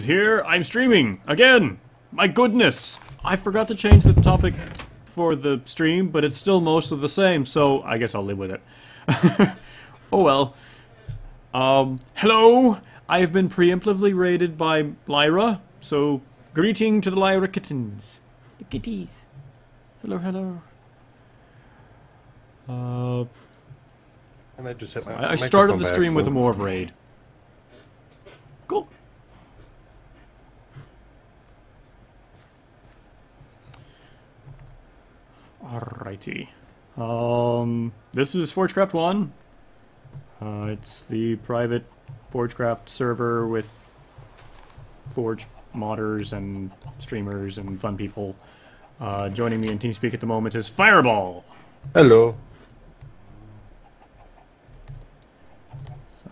here. I'm streaming again. My goodness. I forgot to change the topic for the stream, but it's still mostly the same, so I guess I'll live with it. Oh well. Hello. I have been preemptively raided by Lyra, so greeting to the Lyra kittens. The kitties. Hello, hello. And I just hit my I started the stream with a Morve raid. Cool. Alrighty. This is Forgecraft1. It's the private Forgecraft server with Forge modders and streamers and fun people. Joining me in TeamSpeak at the moment is Fireball. Hello.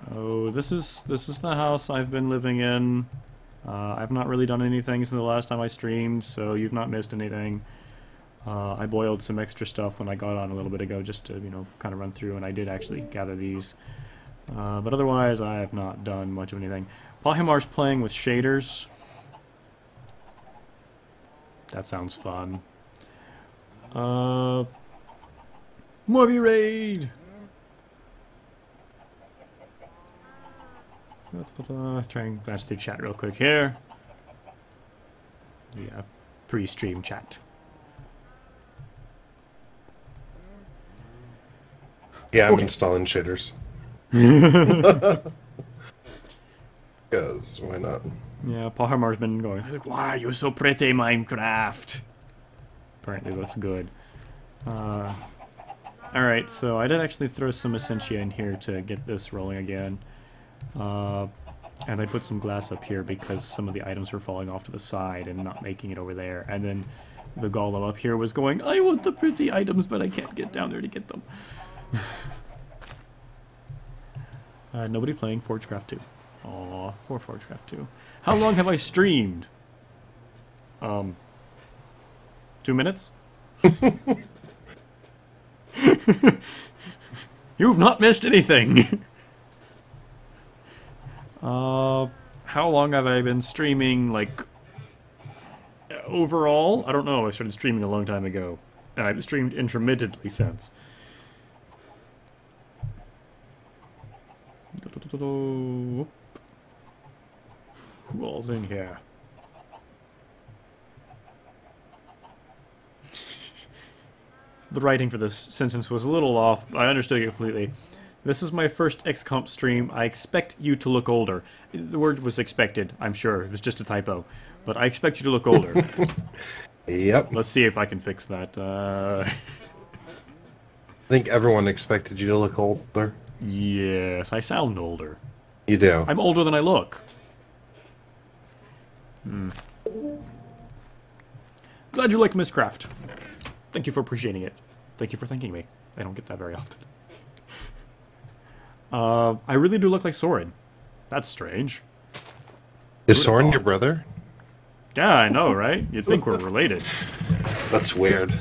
So this is the house I've been living in. I've not really done anything since the last time I streamed, so you've not missed anything. I boiled some extra stuff when I got on a little bit ago just to, you know, kind of run through, and I did actually gather these. But otherwise, I have not done much of anything. Pahimar's playing with shaders. That sounds fun. Movie raid! Try and glance through chat real quick here. Yeah, pre-stream chat. Yeah, I'm installing shaders. Because, why not? Yeah, Pahimar's been going, why are you so pretty, Minecraft? Apparently looks good. Alright, so I did actually throw some Essentia in here to get this rolling again. And I put some glass up here because some of the items were falling off to the side and not making it over there. And then the golem up here was going, I want the pretty items, but I can't get down there to get them. Nobody playing Forgecraft 2. Aw, poor Forgecraft 2. How long have I streamed? 2 minutes? You've not missed anything! How long have I been streaming, like, overall? I don't know, I started streaming a long time ago. And I've streamed intermittently since. Who all's in here? The writing for this sentence was a little off. I understood it completely. This is my first XComp stream. I expect you to look older. The word was expected, I'm sure. It was just a typo. But I expect you to look older. Yep. Let's see if I can fix that. I think everyone expected you to look older. Yes, I sound older. You do. I'm older than I look. Glad you like Mistcraft. Thank you for appreciating it. Thank you for thanking me. I don't get that very often. I really do look like Soren. That's strange. Is Soren your brother? Yeah, I know, right? You'd think we're related. That's weird.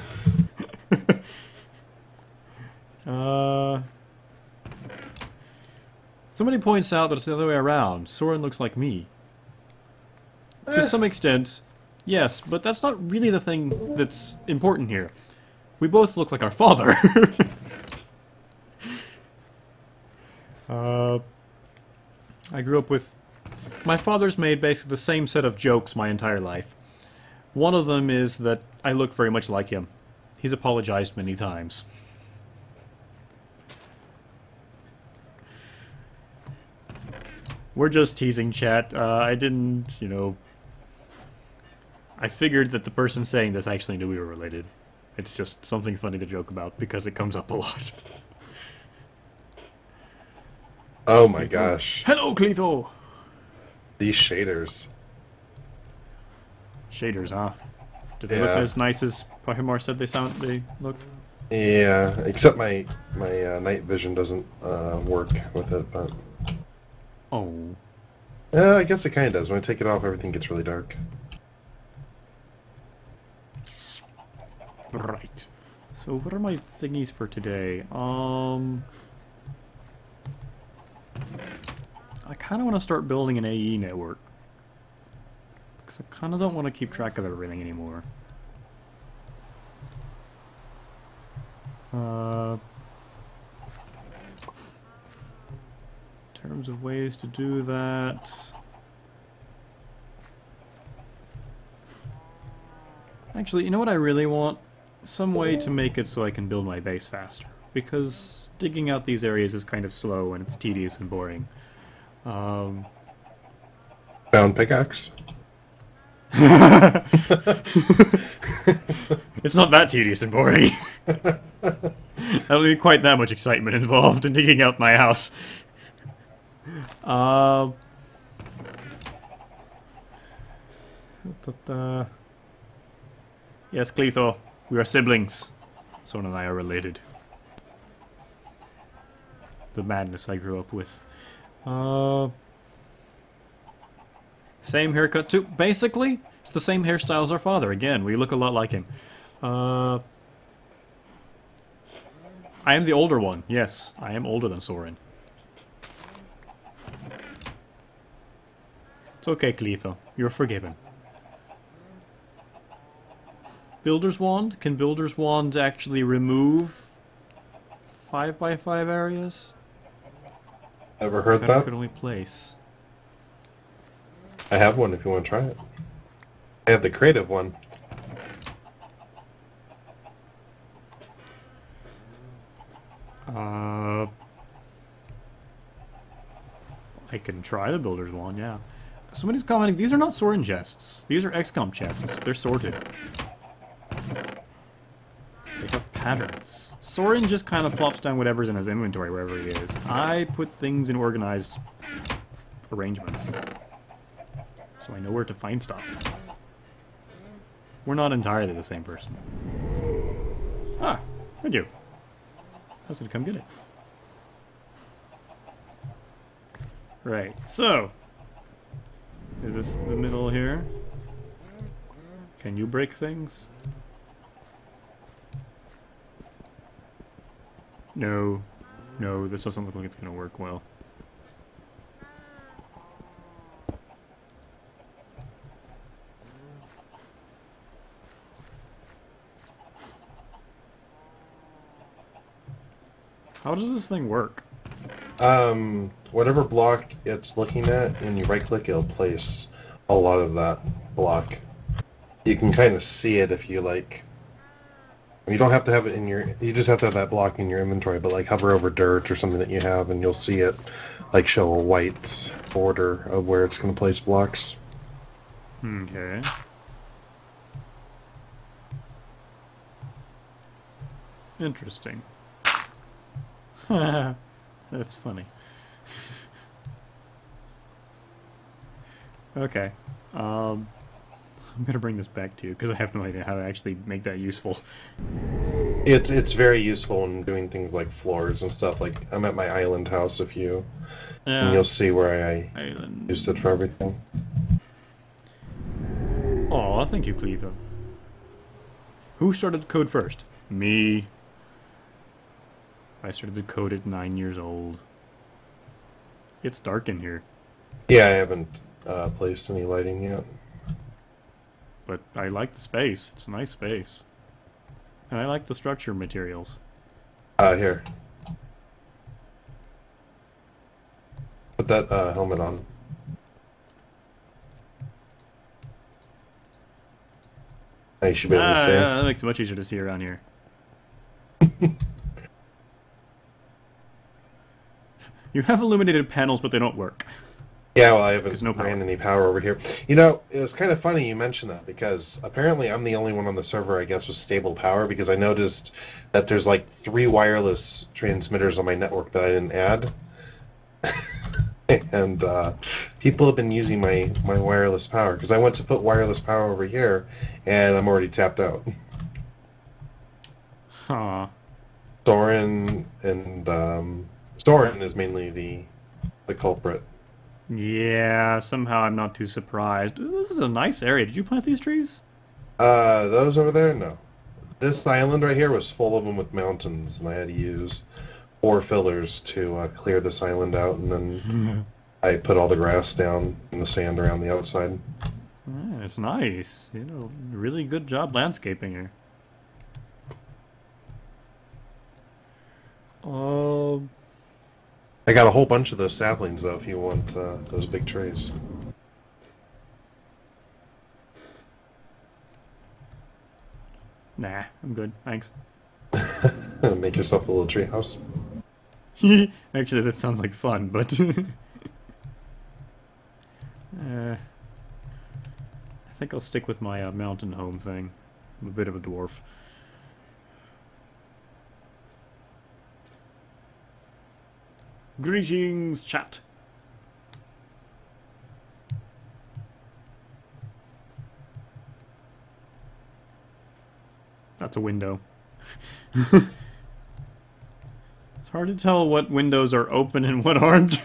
Somebody points out that it's the other way around. Soren looks like me. To some extent, yes, but that's not really the thing that's important here. We both look like our father. I grew up with... My father's made basically the same set of jokes my entire life. One of them is that I look very much like him. He's apologized many times. We're just teasing, chat. I didn't, you know... I figured that the person saying this actually knew we were related. It's just something funny to joke about because it comes up a lot. Oh my gosh. Hello, Cletho! These shaders. Shaders, huh? Did they look as nice as Pahimar said they looked? Yeah, except my night vision doesn't work with it, but... Oh. I guess it kind of does. When I take it off, everything gets really dark. Right. So what are my thingies for today? I kind of want to start building an AE network. Because I kind of don't want to keep track of everything anymore. In terms of ways to do that... Actually, you know what I really want? Some way to make it so I can build my base faster. Because digging out these areas is kind of slow and it's tedious and boring. Found pickaxe? It's not that tedious and boring. That'll be quite that much excitement involved in digging out my house. Yes, Cletho, we are siblings. Soren and I are related. The madness I grew up with. Same haircut too. Basically, it's the same hairstyle as our father. Again, we look a lot like him. I am the older one. Yes, I am older than Soren. It's okay, Cletho. You're forgiven. Builder's Wand? Can Builder's Wand actually remove 5x5 areas? Ever heard I that? could only place. I have one if you want to try it. I have the creative one. I can try the Builder's Wand, yeah. Somebody's commenting, these are not Soren chests. These are XComp chests. They're sorted. They have patterns. Soren just kind of plops down whatever's in his inventory wherever he is. I put things in organized arrangements. So I know where to find stuff. We're not entirely the same person. Ah, thank you. I was gonna come get it. Right, so. Is this the middle here? Can you break things? No. No, this doesn't look like it's gonna work well. How does this thing work? Whatever block it's looking at, and you right-click, it'll place a lot of that block. You can kind of see it if you like. You don't have to have it in your. You just have to have that block in your inventory. But like hover over dirt or something that you have, and you'll see it, like show a white border of where it's going to place blocks. Okay. Interesting. That's funny. Okay. I'm gonna bring this back to you because I have no idea how to actually make that useful. It's very useful in doing things like floors and stuff. Like I'm at my island house, if you, and you'll see where I used it for everything. Oh, thank you, Cletho. Who started the code first? Me. I started the code at 9 years old. It's dark in here. Yeah, I haven't placed any lighting yet. But I like the space. It's a nice space. And I like the structure materials. Here. Put that helmet on. Now you should be able to see. Yeah, that makes it much easier to see around here. You have illuminated panels, but they don't work. Yeah, well, I haven't ran any power over here. You know, it was kind of funny you mentioned that, because apparently I'm the only one on the server, I guess, with stable power, because I noticed that there's like 3 wireless transmitters on my network that I didn't add. And people have been using my wireless power, because I went to put wireless power over here, and I'm already tapped out. Huh. Soren and Soren is mainly the culprit. Yeah, somehow I'm not too surprised. This is a nice area. Did you plant these trees? Those over there? No. This island right here was full of them with mountains, and I had to use 4 fillers to clear this island out, and then I put all the grass down and the sand around the outside. Yeah, it's nice. You know, really good job landscaping here. I got a whole bunch of those saplings, though, if you want those big trees. Nah, I'm good. Thanks. Make yourself a little tree house. Actually, that sounds like fun, but I think I'll stick with my mountain home thing. I'm a bit of a dwarf. Greetings, chat. That's a window. It's hard to tell what windows are open and what aren't.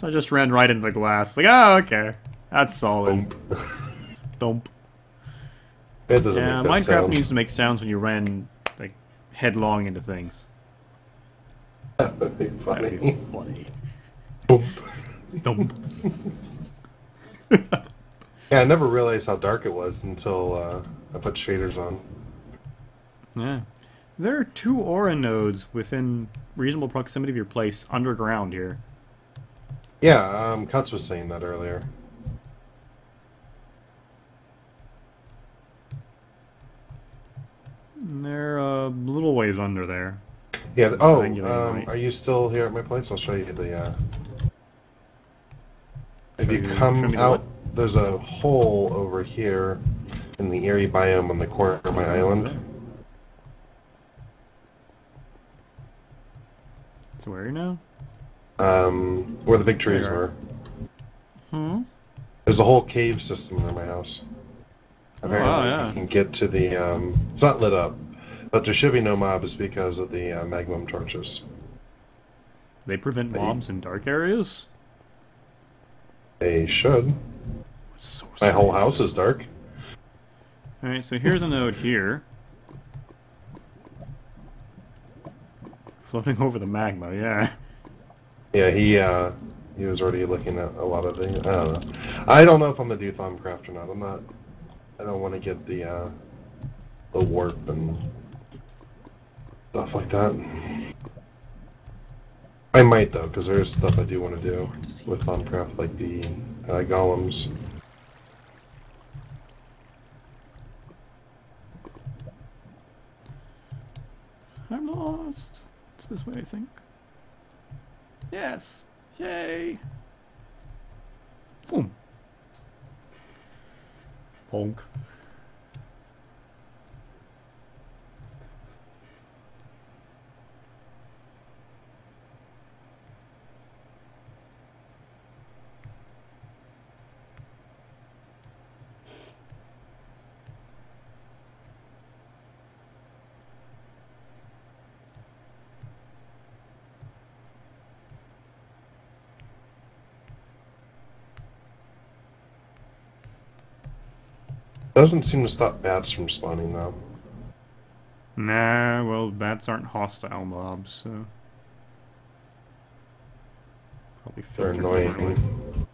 I just ran right into the glass. Like, oh, okay. That's solid. Dump. It doesn't make that Minecraft sound. needs to make sounds when you ran, like, headlong into things. That would be funny. That'd be funny. Dump. Yeah, I never realized how dark it was until I put shaders on. Yeah. There are 2 aura nodes within reasonable proximity of your place underground here. Yeah, Cuts was saying that earlier. And they're a little ways under there. Yeah. Triangulating right. Are you still here at my place? I'll show you the. If you Show come me the out, what? there's a hole over here in the Erie biome on the corner of my island. So where are you now? Where the big trees There. were. Hmm? There's a whole cave system near my house. Apparently, yeah. you can get to the. It's not lit up, but there should be no mobs because of the magnum torches. They prevent mobs in dark areas? They should. So My whole strange. house is dark. Alright, so here's a node here. Floating over the magma, yeah. Yeah, he was already looking at a lot of the. I don't know. I don't know if I'm gonna do Thaumcraft or not. I'm not. I don't want to get the warp and stuff like that. I might though, because there's stuff I do want to do with Thaumcraft, like the golems. I'm lost. It's this way, I think. Yes. Yay. Boom. Bonk. Doesn't seem to stop bats from spawning though. Nah, well, bats aren't hostile mobs, so... Probably They're filtered differently. annoying.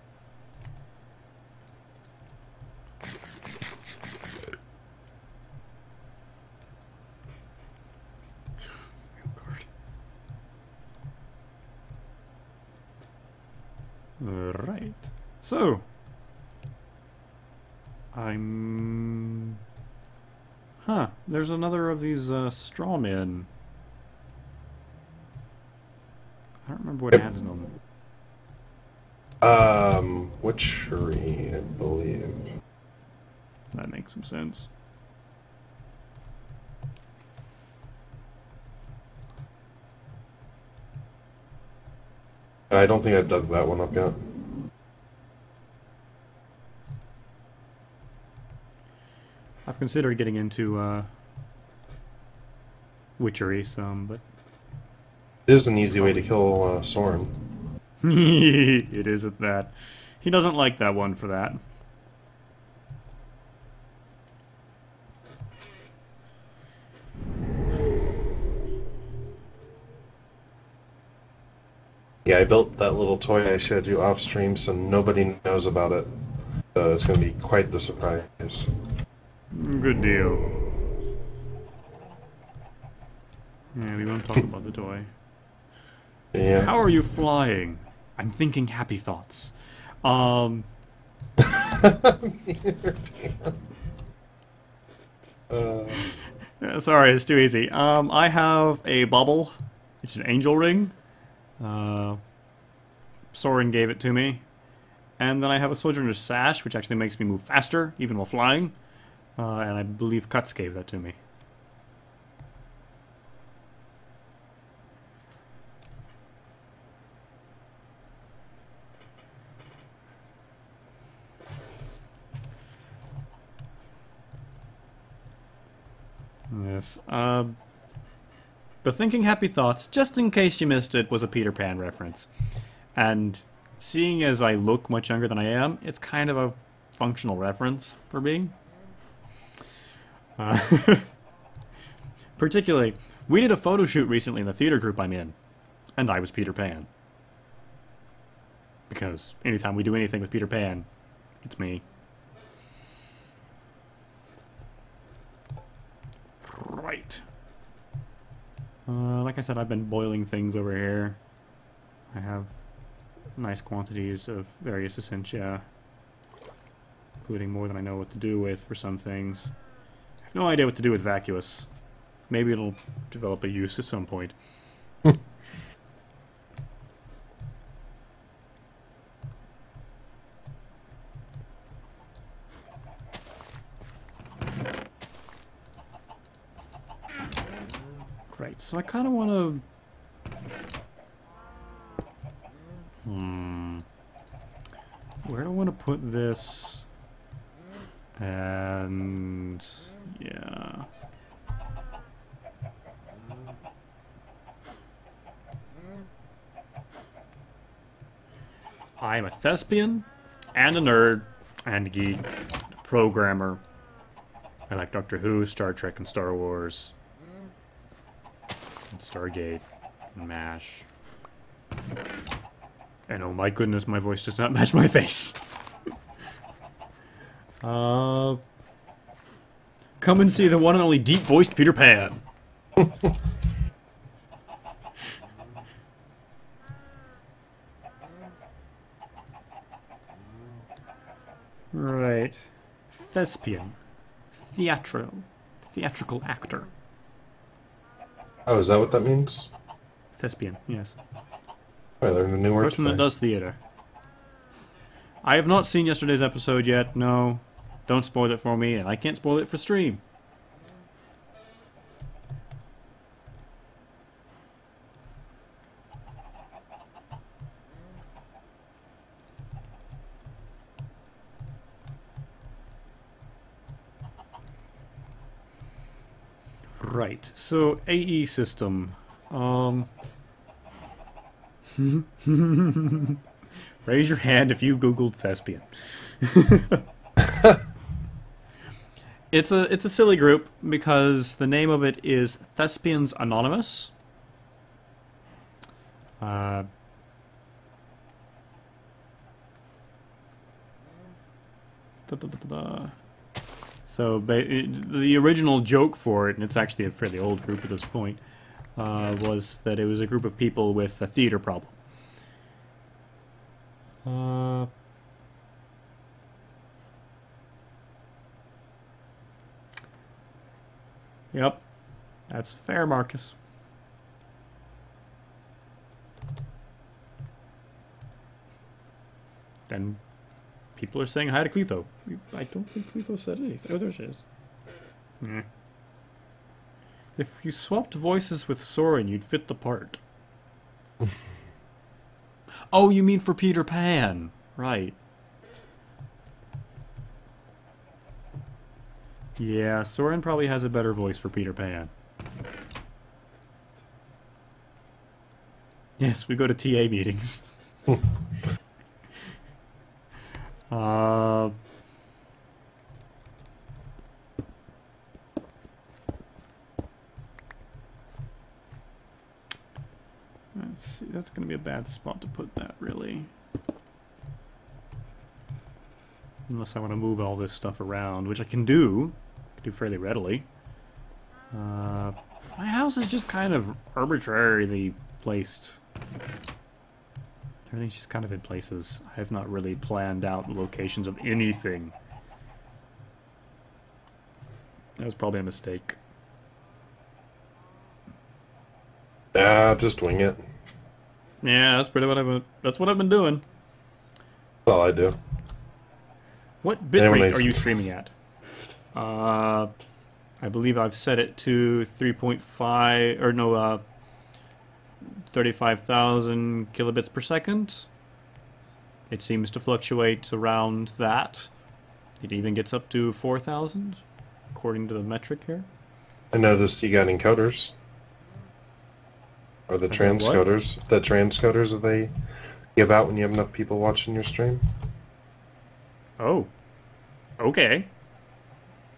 Right. So... Huh, there's another of these straw men. I don't remember what adds them. Witchery, I believe. That makes some sense. I don't think I've dug that one up yet. I've considered getting into witchery some, but It is an easy way to kill Soren. it isn't that. He doesn't like that one for that. Yeah, I built that little toy I showed you off stream, so nobody knows about it. So it's going to be quite the surprise. Good deal. Yeah, we won't talk about the toy. Yeah. How are you flying? I'm thinking happy thoughts. Sorry, it's too easy. I have a bauble. It's an angel ring. Soren gave it to me. And then I have a sojourner's sash, which actually makes me move faster, even while flying. And I believe Cuts gave that to me. Yes. The Thinking Happy Thoughts, just in case you missed it, was a Peter Pan reference. And seeing as I look much younger than I am, it's kind of a functional reference for me. Particularly, we did a photo shoot recently in the theater group I'm in, and I was Peter Pan. Because anytime we do anything with Peter Pan, it's me. Right. Like I said, I've been boiling things over here. I have nice quantities of various essentia, including more than I know what to do with for some things. I have no idea what to do with vacuous. Maybe it'll develop a use at some point. Right, so I kind of want to... Where do I want to put this? And... yeah... I'm a thespian, and a nerd, and a geek, a programmer. I like Doctor Who, Star Trek, and Star Wars. And Stargate, and MASH. And oh my goodness, my voice does not match my face. Come and see the one and only deep-voiced Peter Pan. Right. Thespian. Theatrical actor. Oh, is that what that means? Thespian, yes. I learned a new word Person that today. does theater. I have not seen yesterday's episode yet, no. Don't spoil it for me, and I can't spoil it for stream. Right, so AE system. Raise your hand if you googled thespian. It's a silly group because the name of it is Thespians Anonymous. So the original joke for it, and it's actually a fairly old group at this point, was that it was a group of people with a theater problem. Yep, that's fair, Marcus. And people are saying hi to Cletho. I don't think Cletho said anything. Oh, there she is. Yeah. If you swapped voices with Soren, you'd fit the part. Oh, you mean for Peter Pan. Right. Yeah, Soren probably has a better voice for Peter Pan. Yes, we go to TA meetings. Let's see. that's going to be a bad spot to put that, really. Unless I want to move all this stuff around, which I can do fairly readily. My house is just kind of arbitrarily placed. Everything's just kind of in places. I have not really planned out locations of anything. That was probably a mistake. Just wing it. Yeah, that's pretty that's what I've been doing. That's all I do. What bitrate are you streaming at? I believe I've set it to 3.5 or no 35,000 kilobits per second. It seems to fluctuate around that. It even gets up to 4,000 according to the metric here. I noticed you got encoders. Or the transcoders. The transcoders that they give out when you have enough people watching your stream. Oh. Okay.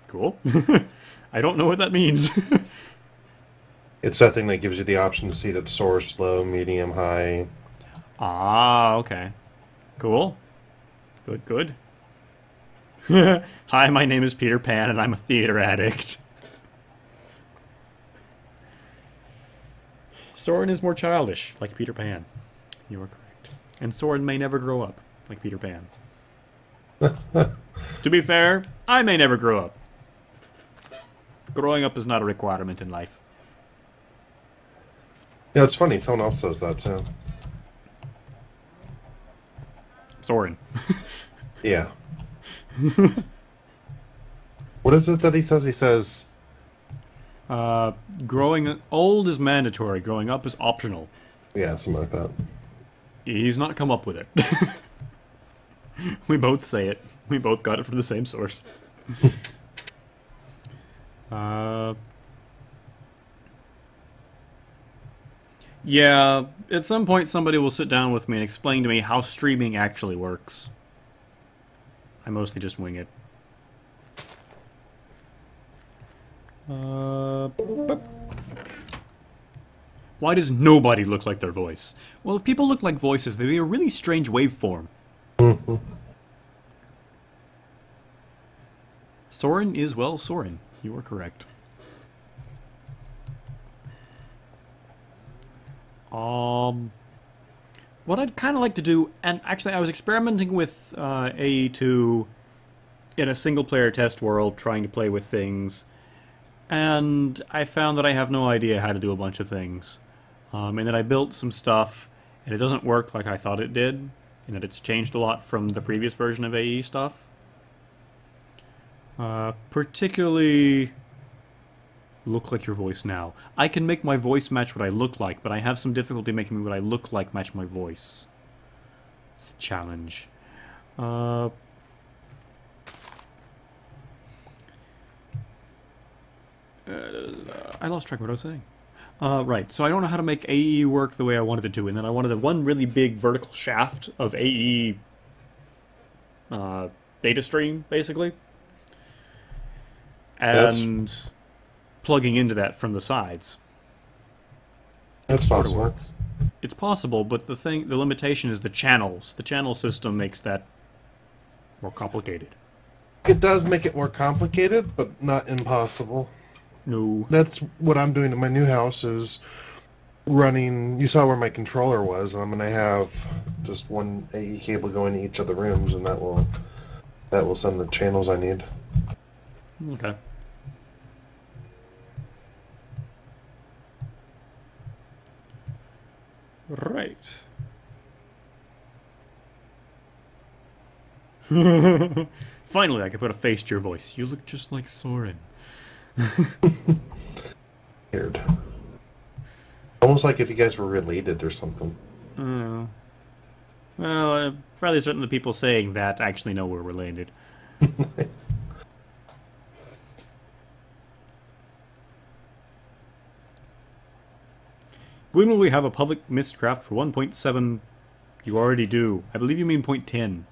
Cool. I don't know what that means. It's that thing that gives you the option to see it at source, low, medium, high. Ah, okay. Cool. Good, good. Hi, my name is Peter Pan, and I'm a theater addict. Soren is more childish, like Peter Pan. You are correct. And Soren may never grow up, like Peter Pan. To be fair, I may never grow up. Growing up is not a requirement in life. Yeah, it's funny. Someone else says that, too. Soren. Yeah. What is it that he says? He says... growing old is mandatory. Growing up is optional. Yeah, something like that. He's not come up with it. We both say it. We both got it from the same source. Yeah, at some point somebody will sit down with me and explain to me how streaming actually works. I mostly just wing it. Why does nobody look like their voice? Well, if people look like voices, they'd be a really strange waveform. Mm-hmm. Soren is, well, Soren. You are correct. What I'd kind of like to do, and actually I was experimenting with AE2 in a single-player test world, trying to play with things, and I found that I have no idea how to do a bunch of things. And that I built some stuff, and it doesn't work like I thought it did, and that it's changed a lot from the previous version of AE stuff. Particularly... look like your voice now. I can make my voice match what I look like, but I have some difficulty making what I look like match my voice. It's a challenge. I lost track of what I was saying. Right, so I don't know how to make AE work the way I wanted it to, and then I wanted one really big vertical shaft of AE data stream, basically. And plugging into that from the sides. That's possible. It's possible, but the limitation is the channels. The channel system makes that more complicated. It does make it more complicated, but not impossible. No. That's what I'm doing in my new house is running... You saw where my controller was, and I'm going to have just one AE cable going to each of the rooms, and that will send the channels I need. Okay. Right. Finally, I can put a face to your voice. You look just like Soren. Weird. Almost like if you guys were related or something. Oh. Well, I'm fairly certain the people saying that actually know we're related. When will we have a public Mistcraft for 1.7? You already do. I believe you mean 0.10.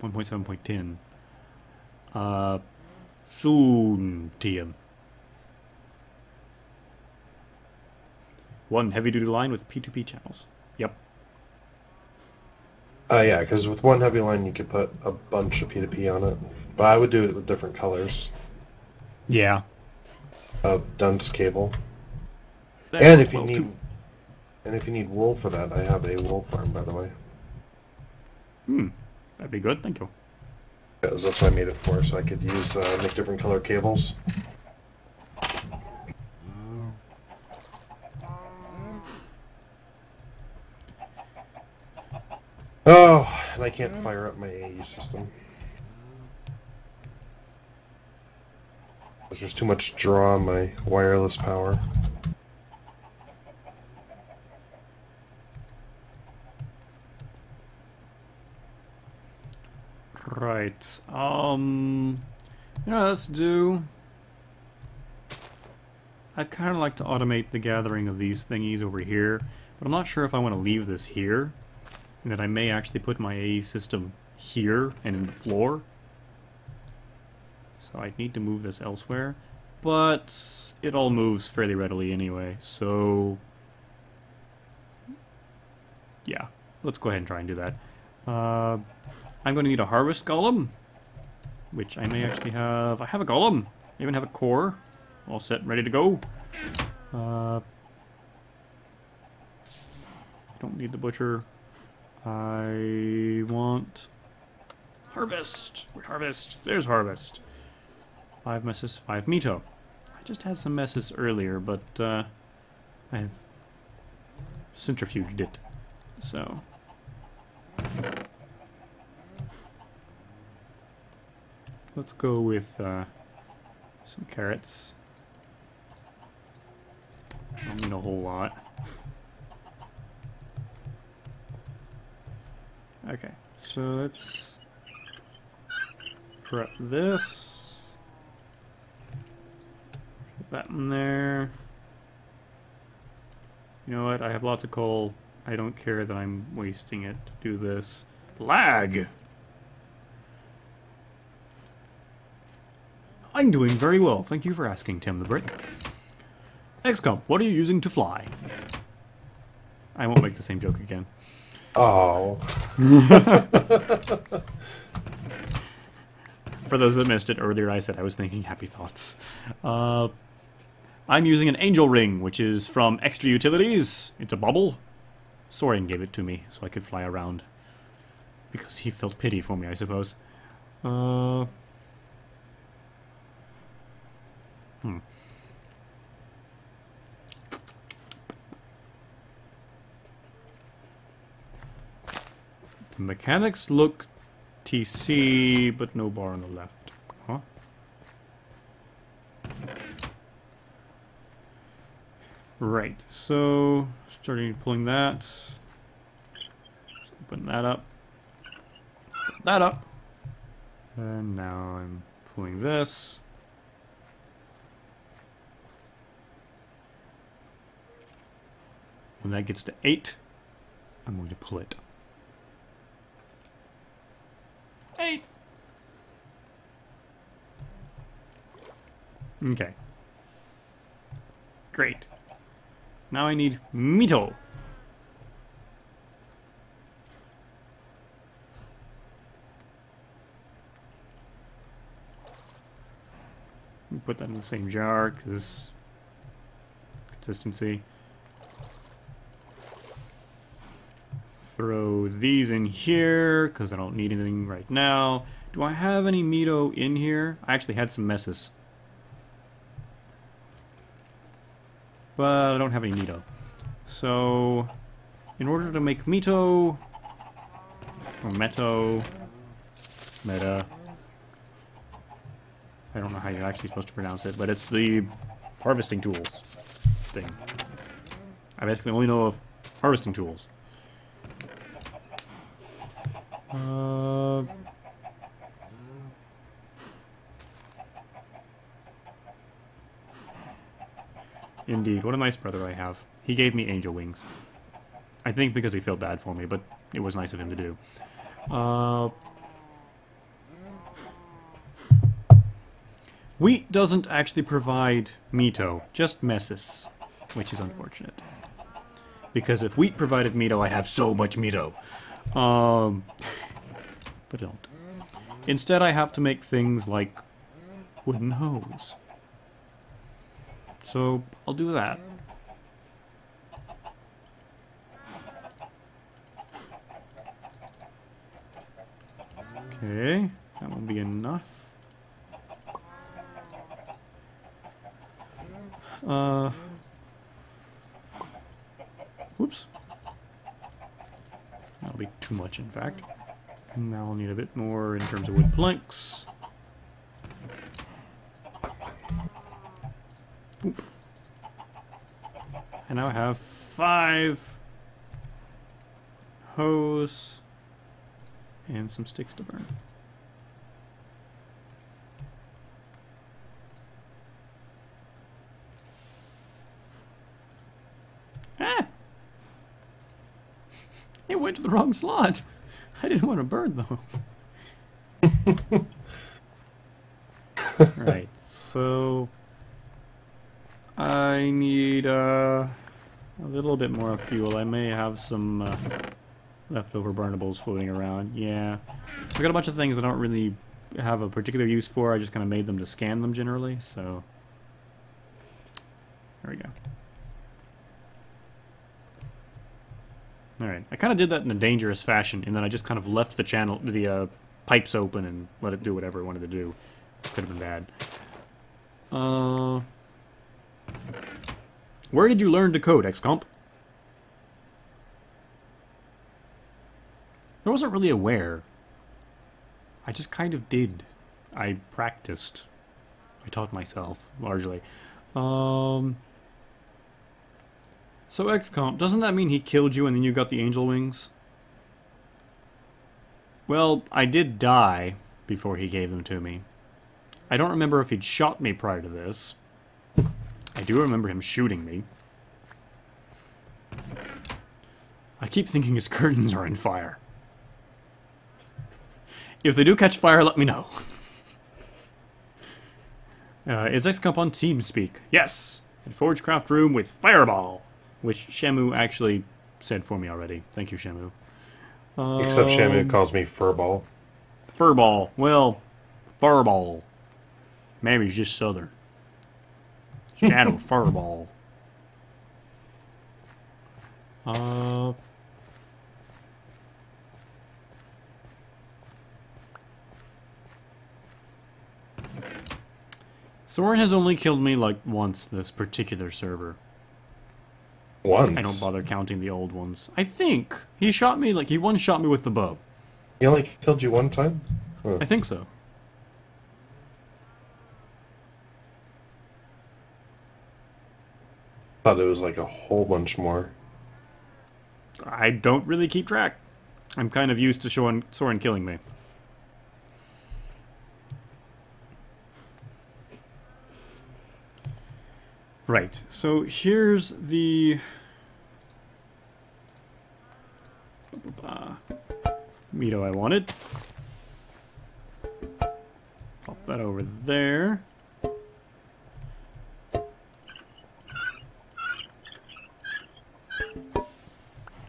1.7.10. Soon, TM. One heavy-duty line with P2P channels. Yep. Yeah, because with one heavy line you could put a bunch of P2P on it. But I would do it with different colors Yeah. of dunce cable. That And worked if you well, need too. wool for that, I have a wool farm, by the way. That'd be good, thank you. Because that's what I made it for, so I could use make different color cables. Oh, and I can't fire up my AE system. There's just too much draw on my wireless power. Right. Let's do... I'd kind of like to automate the gathering of these thingies over here, but I'm not sure if I want to leave this here, and that I may actually put my AE system here and in the floor. So I'd need to move this elsewhere, but it all moves fairly readily anyway, so... yeah, let's go ahead and try and do that. I'm going to need a harvest golem, which I may actually have. I have a golem. I even have a core, all set, ready to go. Don't need the butcher. I want harvest. Harvest. There's harvest. 5 messes, 5 mito. I just had some messes earlier, but I've centrifuged it. So. Let's go with some carrots. Don't need a whole lot. Okay, so let's prep this. Put that in there. You know what? I have lots of coal. I don't care that I'm wasting it to do this. Lag! I'm doing very well, thank you for asking, Tim the Brick. XComp, what are you using to fly? I won't make the same joke again. Oh. For those that missed it earlier, I said I was thinking happy thoughts. I'm using an angel ring, which is from Extra Utilities. It's a bubble. Soren gave it to me, so I could fly around. Because he felt pity for me, I suppose. The mechanics look TC, but no bar on the left. Huh? Right, so starting pulling that. Open that up. Put that up. And now I'm pulling this. When that gets to 8, I'm going to pull it. 8! Okay. Great. Now I need Mito. Put that in the same jar, because consistency. Throw these in here, because I don't need anything right now. Do I have any Mito in here? I actually had some messes. But I don't have any Mito. So, in order to make Mito, or Meto, Meta, I don't know how you're actually supposed to pronounce it, but it's the harvesting tools thing. I basically only know of harvesting tools. Indeed, what a nice brother I have. He gave me angel wings. I think because he felt bad for me, but it was nice of him to do. Wheat doesn't actually provide Mito, just messes, which is unfortunate. Because if wheat provided meadow, I'd have so much meadow. But I don't. Instead, I have to make things like wooden hose. So, I'll do that. Okay, that won't be enough. Whoops. That'll be too much, in fact. And now I'll need a bit more in terms of wood planks. Oop. And now I have 5 hose and some sticks to burn. Ah! It went to the wrong slot. I didn't want to burn though. Right, so I need a little bit more fuel. I may have some leftover burnables floating around. Yeah, I got a bunch of things I don't really have a particular use for. I just kind of made them to scan them generally. So there we go. All right, I kind of did that in a dangerous fashion, and then I just kind of left the channel, the pipes open, and let it do whatever it wanted to do. Could have been bad. Where did you learn to code, XComp? I wasn't really aware. I just kind of did. I practiced. I taught myself, largely. So XComp, doesn't that mean he killed you and then you got the angel wings? Well, I did die before he gave them to me. I don't remember if he'd shot me prior to this. I do remember him shooting me. I keep thinking his curtains are on fire. If they do catch fire, let me know. Is XComp on TeamSpeak? Yes! In Forgecraft room with Fireball! Which Shamu actually said for me already. Thank you, Shamu. Except Shamu calls me Furball. Furball. Well, Furball. Maybe he's just southern. Shadow Furball. Soren has only killed me like once this particular server. Once? I don't bother counting the old ones. I think he shot me, like he one-shot me with the bow. He only killed you one time? Huh. I think so. Thought it was like a whole bunch more. I don't really keep track. I'm kind of used to Soren killing me. Right, so here's the meadow I wanted. Pop that over there.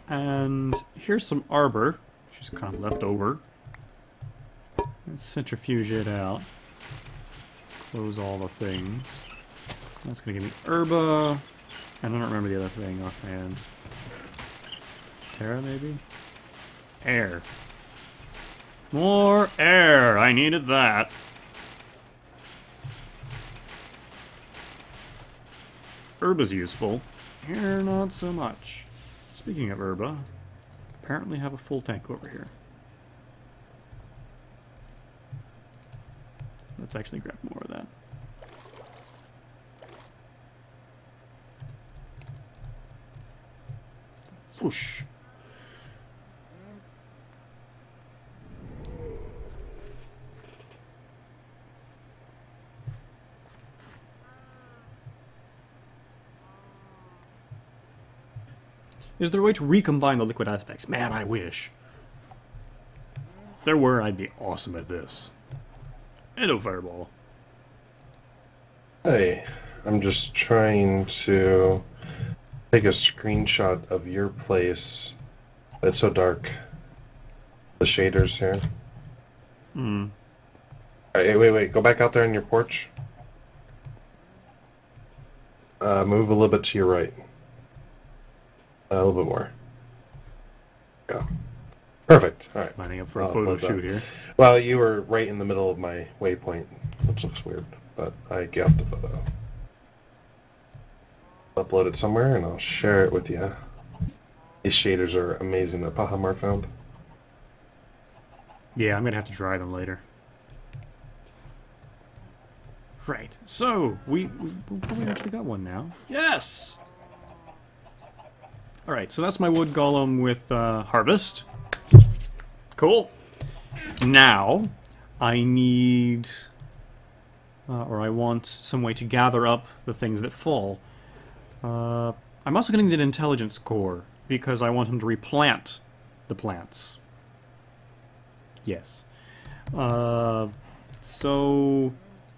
And here's some arbor, which is kind of left over. Let's centrifuge it out. Close all the things. That's gonna give me herba. I don't remember the other thing offhand. Terra, maybe? Air. More air! I needed that. Herba's useful. Air, not so much. Speaking of herba, apparently have a full tank over here. Let's actually grab more of that. Whoosh. Is there a way to recombine the liquid aspects? Man, I wish. If there were, I'd be awesome at this. Hello, Fireball. Hey, I'm just trying to take a screenshot of your place. It's so dark. The shaders here. Hmm. Alright, wait. Go back out there on your porch. Move a little bit to your right. A little bit more. Yeah. Perfect. All right. Lining up for a photo shoot here. Well, you were right in the middle of my waypoint, which looks weird, but I got the photo. Upload it somewhere, and I'll share it with you. These shaders are amazing that Pahamar found. Yeah, I'm gonna have to dry them later. Right. So we actually got one now. Yes. All right. So that's my wood golem with harvest. Cool. Now I need, or I want some way to gather up the things that fall. I'm also going to need an intelligence core because I want him to replant the plants. Yes. So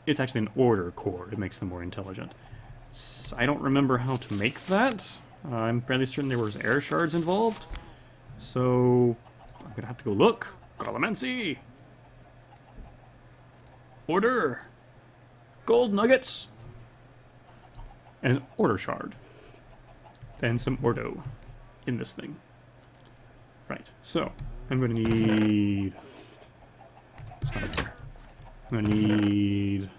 it's actually an order core. It makes them more intelligent. I don't remember how to make that. I'm fairly certain there was air shards involved. So I'm going to have to go look. Colomancy! Order! Gold nuggets! And an order shard. And some ordo in this thing. Right, so I'm going to need... It's not up there. I'm going to need...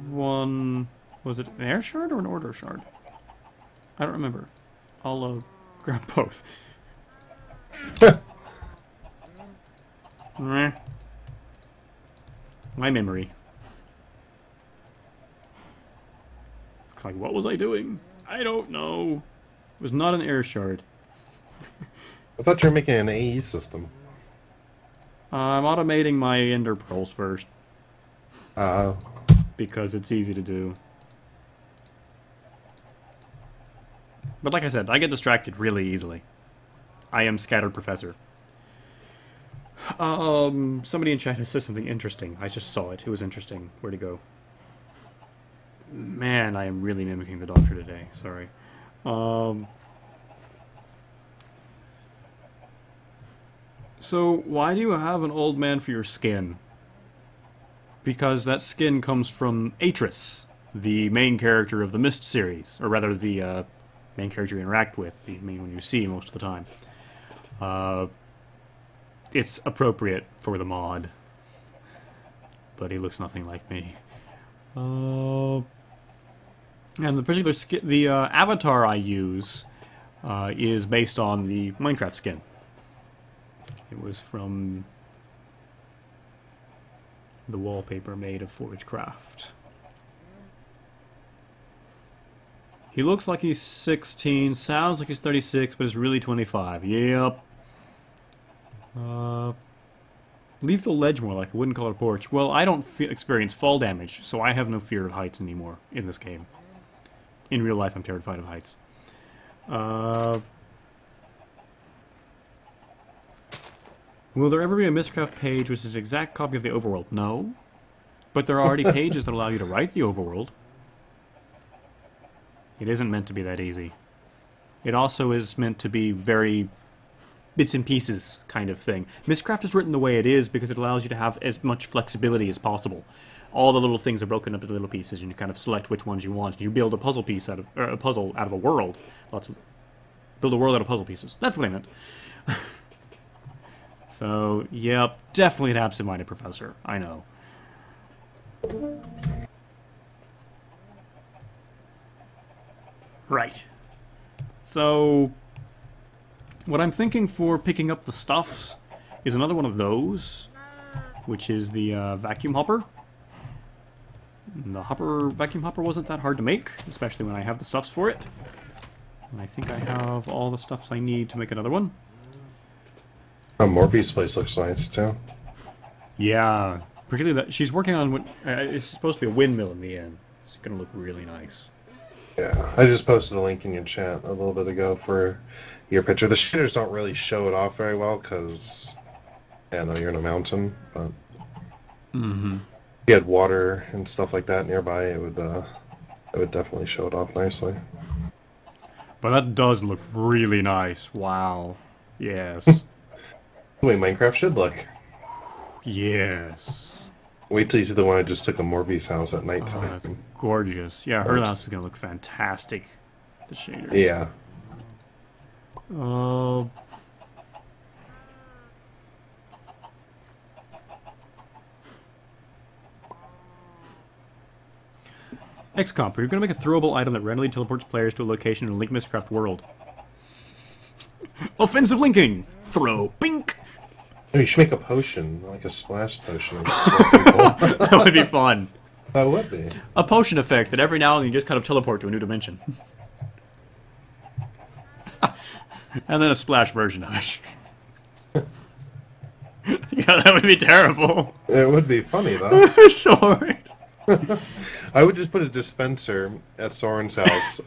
one... Was it an air shard or an order shard? I don't remember. I'll grab both. My memory. It's kind of like, what was I doing? I don't know. It was not an air shard. I thought you were making an AE system. I'm automating my ender pearls first. Oh. Because it's easy to do. But like I said, I get distracted really easily. I am Scattered Professor. Somebody in chat has said something interesting. I just saw it. It was interesting. Where'd it go? Man, I am really mimicking the doctor today. Sorry. So, why do you have an old man for your skin? Because that skin comes from Atris, the main character of the Myst series. Or rather, the main character you interact with, the main one you see most of the time. It's appropriate for the mod. But he looks nothing like me. And the particular skin, the avatar I use is based on the Minecraft skin. It was from the wallpaper made of Forgecraft. He looks like he's 16, sounds like he's 36, but is really 25. Yep. Lethal ledge more like a wooden colored porch. Well, I don't experience fall damage, so I have no fear of heights anymore in this game. In real life, I'm terrified of heights. Will there ever be a Mystcraft page which is an exact copy of the overworld? No. But there are already pages that allow you to write the overworld. It isn't meant to be that easy. It also is meant to be very bits and pieces kind of thing. Mystcraft is written the way it is because it allows you to have as much flexibility as possible. All the little things are broken up into little pieces, and you kind of select which ones you want. You build a puzzle piece out of a puzzle out of a world. Build a world out of puzzle pieces. That's what I meant. So, yep, definitely an absent-minded professor. I know. Right. So, what I'm thinking for picking up the stuffs is another one of those, which is the vacuum hopper. And the vacuum hopper wasn't that hard to make, especially when I have the stuffs for it. And I think I have all the stuffs I need to make another one. Oh, Morby's place looks nice too. Yeah, particularly that she's working on what it's supposed to be a windmill in the end. It's gonna look really nice. Yeah, I just posted a link in your chat a little bit ago for your picture. The shaders don't really show it off very well because, yeah, I know you're in a mountain, but if you had water and stuff like that nearby, it would It would definitely show it off nicely. But that does look really nice. Wow. Yes. The way Minecraft should look. Yes. Wait till you see the one I just took of Morvy's house at Oh, nighttime. that's gorgeous. Yeah, her house is gonna look fantastic. The shaders. Yeah. XComp, you're going to make a throwable item that randomly teleports players to a location in a Link Mistcraft world. Offensive linking! Throw! Bink! Oh, you should make a potion, like a splash potion. That That would be fun. would be. A potion effect that every now and then you just kind of teleport to a new dimension. And then a splash version of it. Yeah, that would be terrible. It would be funny, though. Sword. I would just put a dispenser at Soren's house.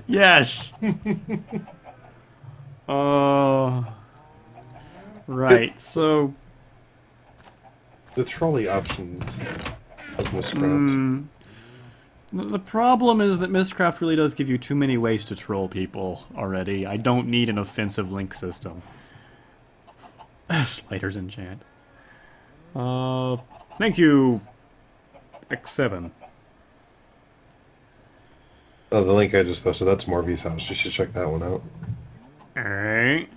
Yes. Right, so... The trolley options of Mistcraft. The problem is that Mistcraft really does give you too many ways to troll people already. I don't need an offensive link system. Sliders enchant. Thank you, X7. Oh, the link I just posted, that's Morvy's house. You should check that one out. Alright.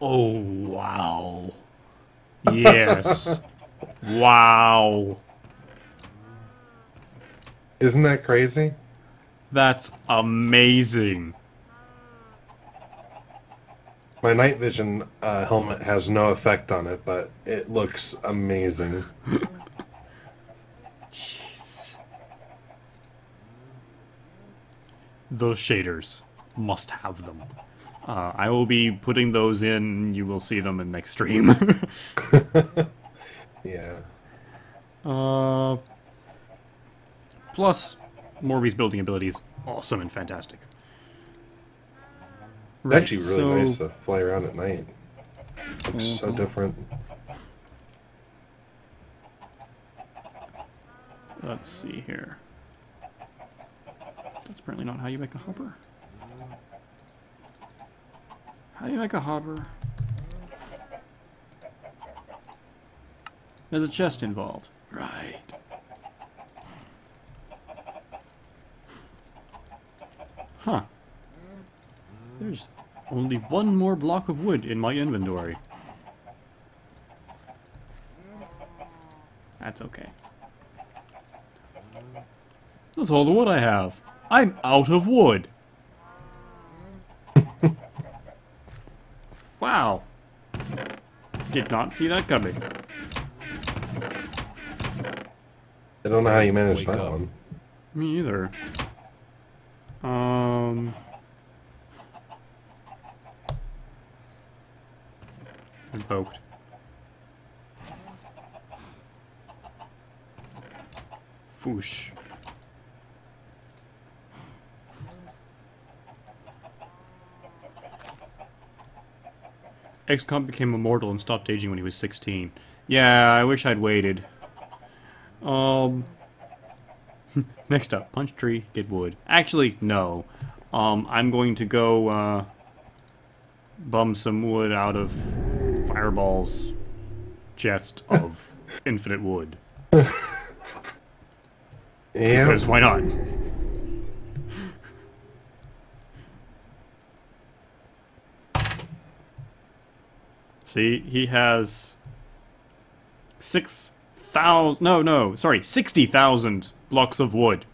Oh, wow. Yes. Wow. Isn't that crazy? That's amazing. My night vision helmet has no effect on it, but it looks amazing. Jeez. Those shaders. Must have them. I will be putting those in. You will see them in next stream. Yeah. Plus, Morvy's building ability is awesome and fantastic. It's actually really nice to fly around at night. Looks so different. Let's see here. That's apparently not how you make a hopper. How do you make a hopper? There's a chest involved. Right. Huh. There's only one more block of wood in my inventory. That's okay. That's all the wood I have. I'm out of wood. Wow. Did not see that coming. I don't know how you managed that one. Me either. I'm poked. Foosh. XComp became immortal and stopped aging when he was 16. Yeah, I wish I'd waited. Next up, punch tree, get wood. Actually, no. I'm going to go, bum some wood out of Fireball's chest of infinite wood. Yeah. Because why not? See, he has 60,000 blocks of wood.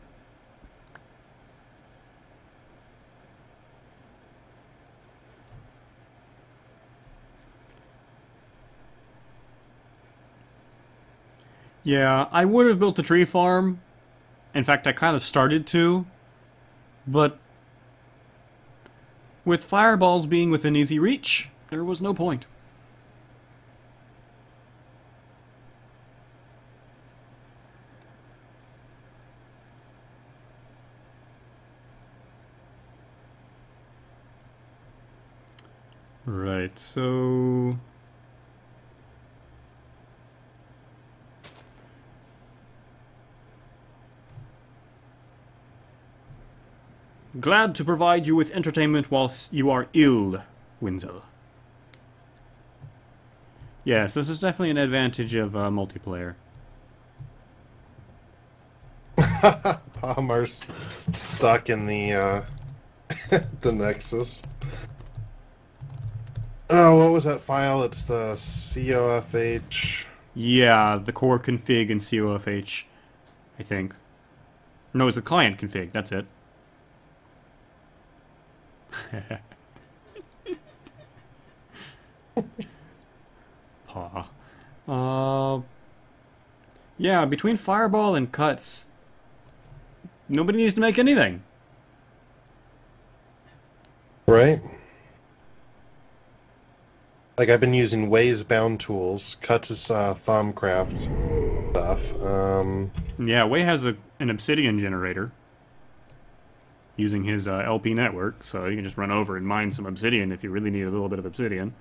Yeah, I would have built a tree farm. In fact, I kind of started to. But with fireballs being within easy reach, there was no point. Right, so... Glad to provide you with entertainment whilst you are ill, Winzel. Yes, this is definitely an advantage of multiplayer. Palmer's stuck in the the Nexus. Oh, what was that file? It's the COFH. Yeah, the core config in COFH, I think. No, it's the client config, that's it. Paw. Yeah, between Fireball and Cuts, nobody needs to make anything. Right? Like, I've been using Ways bound tools. Cuts is Thaumcraft stuff. Yeah, Wei has an obsidian generator using his LP network, so you can just run over and mine some obsidian if you really need a little bit of obsidian.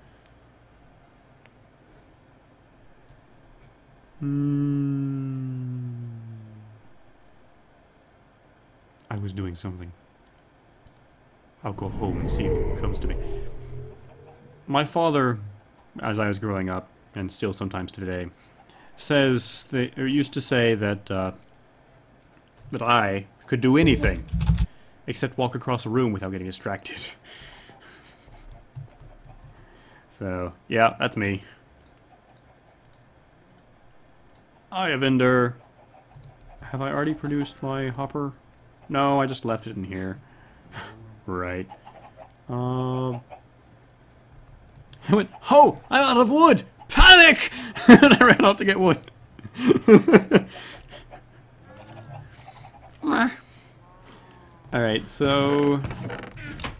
I was doing something. I'll go home and see if it comes to me. My father, as I was growing up, and still sometimes today, used to say that that I could do anything except walk across a room without getting distracted. So, yeah, that's me. Hi, Evander. Have I already produced my hopper? No, I just left it in here. Right. I went, oh, I'm out of wood! Panic! And I ran off to get wood. Alright, so...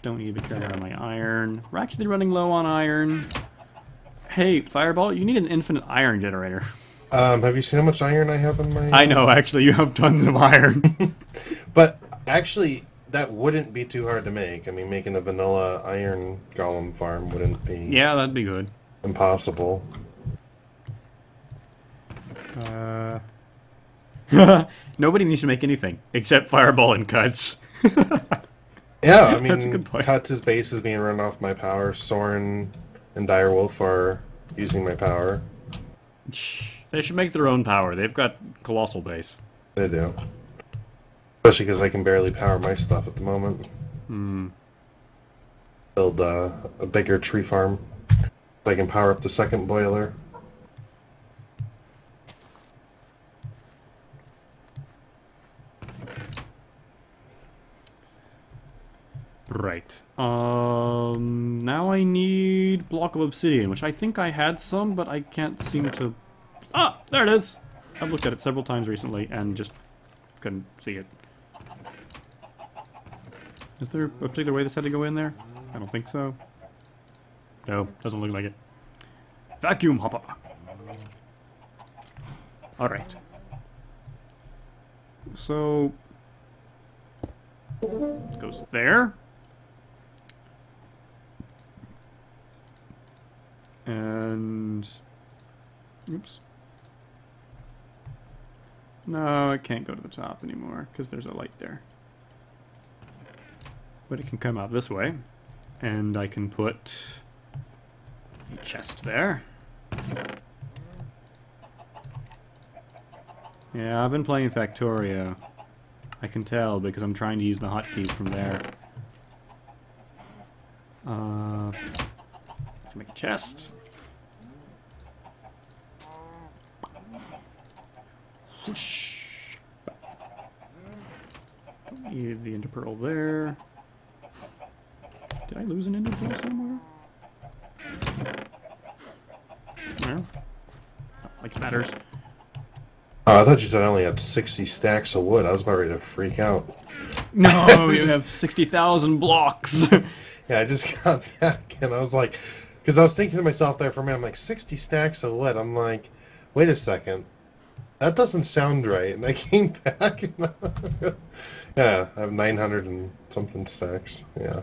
Don't need to carry around my iron. We're actually running low on iron. Hey, Fireball, you need an infinite iron generator. Have you seen how much iron I have in my... I know, actually, you have tons of iron. But, actually, that wouldn't be too hard to make. I mean, making a vanilla iron golem farm wouldn't be... Yeah, that'd be good. Impossible. Nobody needs to make anything, except Fireball and Cuts. Yeah, I mean, That's a good point. Cuts' base is being run off my power. Soren and Direwolf are using my power. They should make their own power. They've got colossal base. They do. Especially because I can barely power my stuff at the moment. Build a bigger tree farm. So I can power up the second boiler. Right. Now I need block of obsidian, which I think I had some, but I can't seem to... Ah! There it is! I've looked at it several times recently and just couldn't see it. Is there a particular way this had to go in there? I don't think so. No, doesn't look like it. Vacuum hopper! Alright. So... it goes there. And... oops. No, it can't go to the top anymore, because there's a light there. But it can come out this way. And I can put a chest there. Yeah, I've been playing Factorio. I can tell, because I'm trying to use the hotkey from there. Let's make a chest. Whoosh. Need the interpearl there. Did I lose an interpearl somewhere? No? Not like it matters. Oh, I thought you said I only had 60 stacks of wood. I was about ready to freak out. No, you have 60,000 blocks. Yeah, I just got back and I was like, because I was thinking to myself there for a minute, I'm like, 60 stacks of wood. I'm like, wait a second. That doesn't sound right. And I came back and yeah, I have 900 and something stacks. Yeah.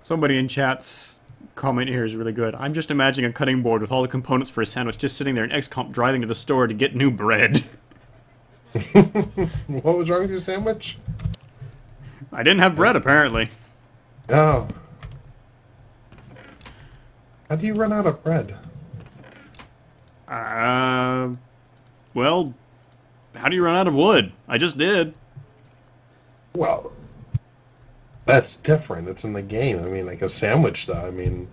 Somebody in chat's comment here is really good. I'm just imagining a cutting board with all the components for a sandwich just sitting there in XComp driving to the store to get new bread. What was wrong with your sandwich? I didn't have bread, apparently. Oh. How do you run out of bread? Well, how do you run out of wood? I just did. Well, that's different. It's in the game. I mean, like a sandwich, though. I mean,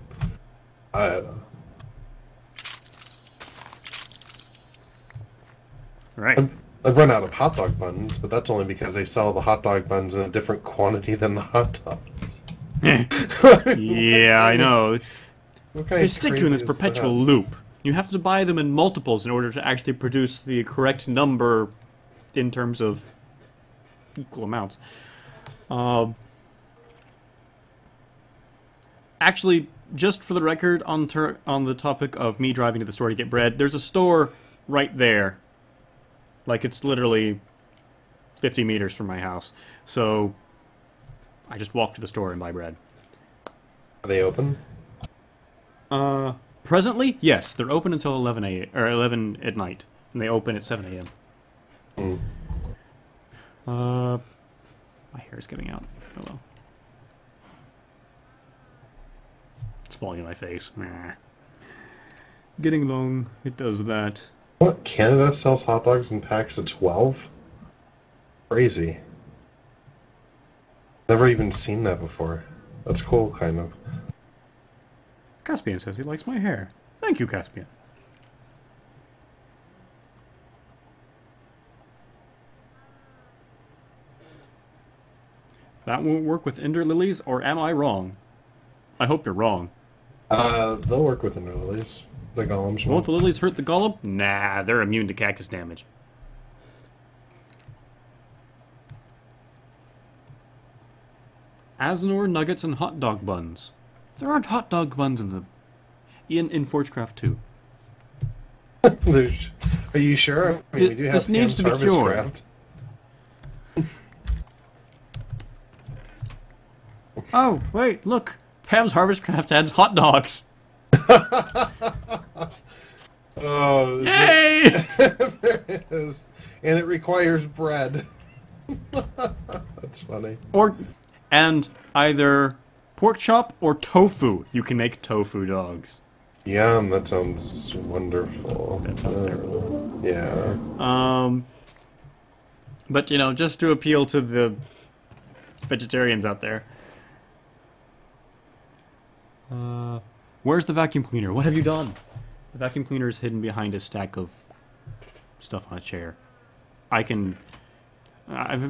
I don't know. Right. I've run out of hot dog buns, but that's only because they sell the hot dog buns in a different quantity than the hot dogs. Yeah, I know. They stick you in this crazy is perpetual that? loop. You have to buy them in multiples in order to actually produce the correct number in terms of equal amounts. Actually, just for the record, on the topic of me driving to the store to get bread, there's a store right there. Like, it's literally 50 meters from my house. So, I just walk to the store and buy bread. Are they open? Presently, yes. They're open until 11 a.m. or 11 at night. And they open at 7 a.m. My hair is getting out. Oh well. It's falling in my face. Nah. Getting long. It does that. What? Canada sells hot dogs in packs of 12? Crazy. Never even seen that before. That's cool, kind of. Caspian says he likes my hair. Thank you, Caspian. That won't work with Ender Lilies, or am I wrong? I hope you're wrong. They'll work with the lilies. The golems Won't the lilies hurt the golem? Nah, they're immune to cactus damage. Aznor nuggets and hot dog buns. There aren't hot dog buns in Forgecraft 2. Are you sure? I mean, we do have This needs to be Ham's cured. Harvest Oh, wait, look. Pam's Harvestcraft adds hot dogs. Oh, Yay! there it is. And it requires bread. That's funny. And either pork chop or tofu. You can make tofu dogs. Yum, that sounds wonderful. That sounds terrible. Yeah. But, you know, just to appeal to the vegetarians out there. Where's the vacuum cleaner? What have you done? The vacuum cleaner is hidden behind a stack of stuff on a chair. I've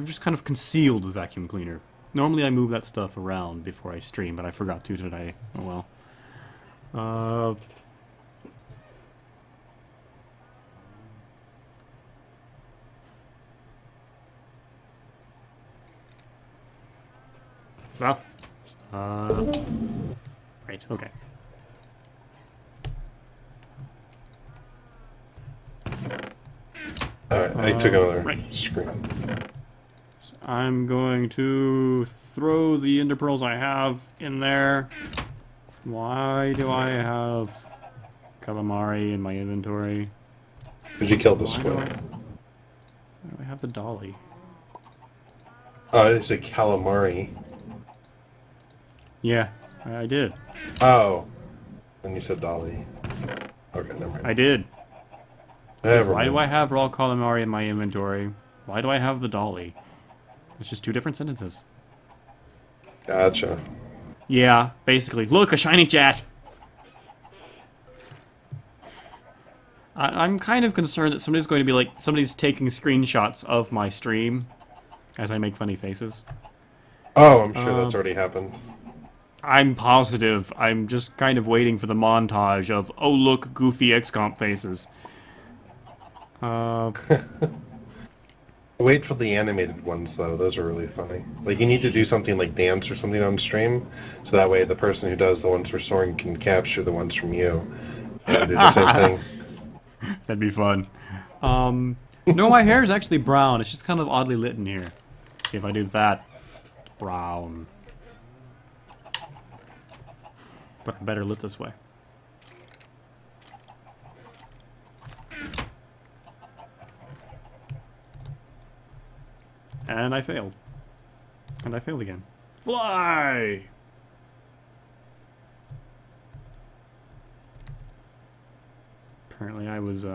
just kind of concealed the vacuum cleaner. Normally I move that stuff around before I stream, but I forgot to today. Oh well. Stuff. Right, okay. Alright, I took another right. screen. I'm going to throw the ender pearls I have in there. Why do I have calamari in my inventory? Did you kill the Why squid? do I have the dolly? Oh, it's a calamari. Yeah, I did. Oh. Then you said dolly. Okay, never mind. I did. Never Why do I mind. have raw calamari in my inventory? Why do I have the dolly? It's just two different sentences. Gotcha. Yeah, basically. Look, a shiny chat! I'm kind of concerned that somebody's going to be like, somebody's taking screenshots of my stream as I make funny faces. Oh, I'm sure that's already happened. I'm positive. I'm just kind of waiting for the montage of, oh look, goofy XComp faces. Wait for the animated ones, though. Those are really funny. Like, you need to do something like dance or something on stream, so that way the person who does the ones for Soren can capture the ones from you and do the same thing. That'd be fun. No, my hair is actually brown. It's just kind of oddly lit in here. See if I do that. Brown. But I'm better lit this way. And I failed. And I failed again. Fly! Apparently I was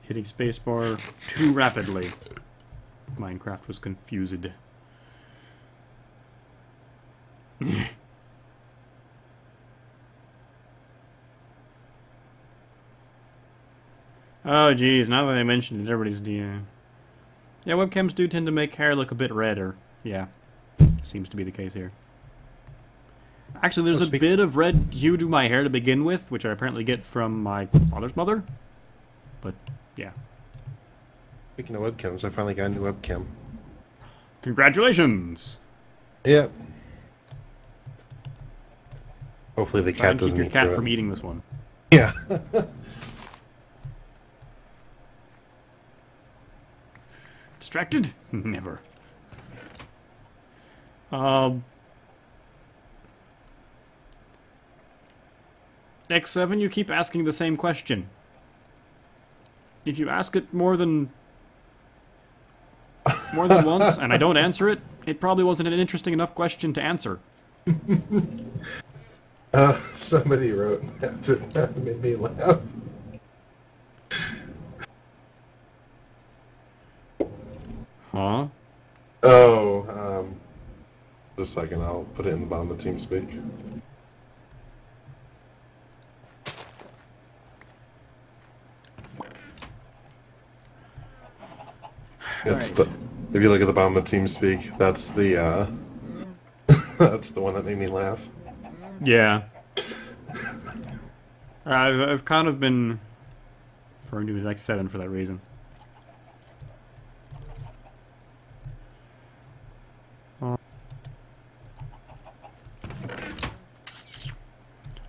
hitting spacebar too rapidly. Minecraft was confused. Oh geez, now that I mentioned it, everybody's yeah, webcams do tend to make hair look a bit redder. Yeah, seems to be the case here. Actually, there's a bit of red hue to my hair to begin with, which I apparently get from my father's mother. But, yeah. Speaking of webcams, I finally got a new webcam. Congratulations! Yep. Hopefully the cat doesn't keep your cat eat from eating this one. Yeah. Distracted? Never. X7, you keep asking the same question. If you ask it more than once, and I don't answer it, it probably wasn't an interesting enough question to answer. Somebody wrote that made me laugh. Huh? Oh, just a second, I'll put it in the bottom of TeamSpeak. It's right. if you look at the bottom of TeamSpeak, that's the that's the one that made me laugh. Yeah. I've kind of been referring to as X7 for that reason.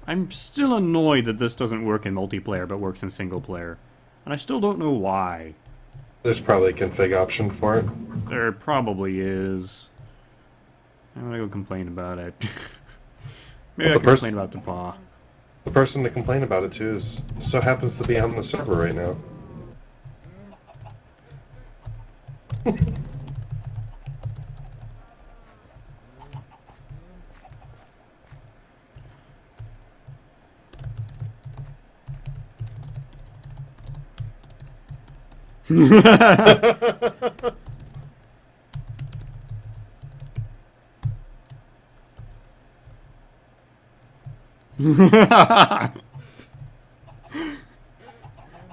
I'm still annoyed that this doesn't work in multiplayer but works in single player. And I still don't know why. There's probably a config option for it. There probably is. I'm gonna go complain about it. Maybe I can complain about the paw. The person to complain about it to is so happens to be on the server right now.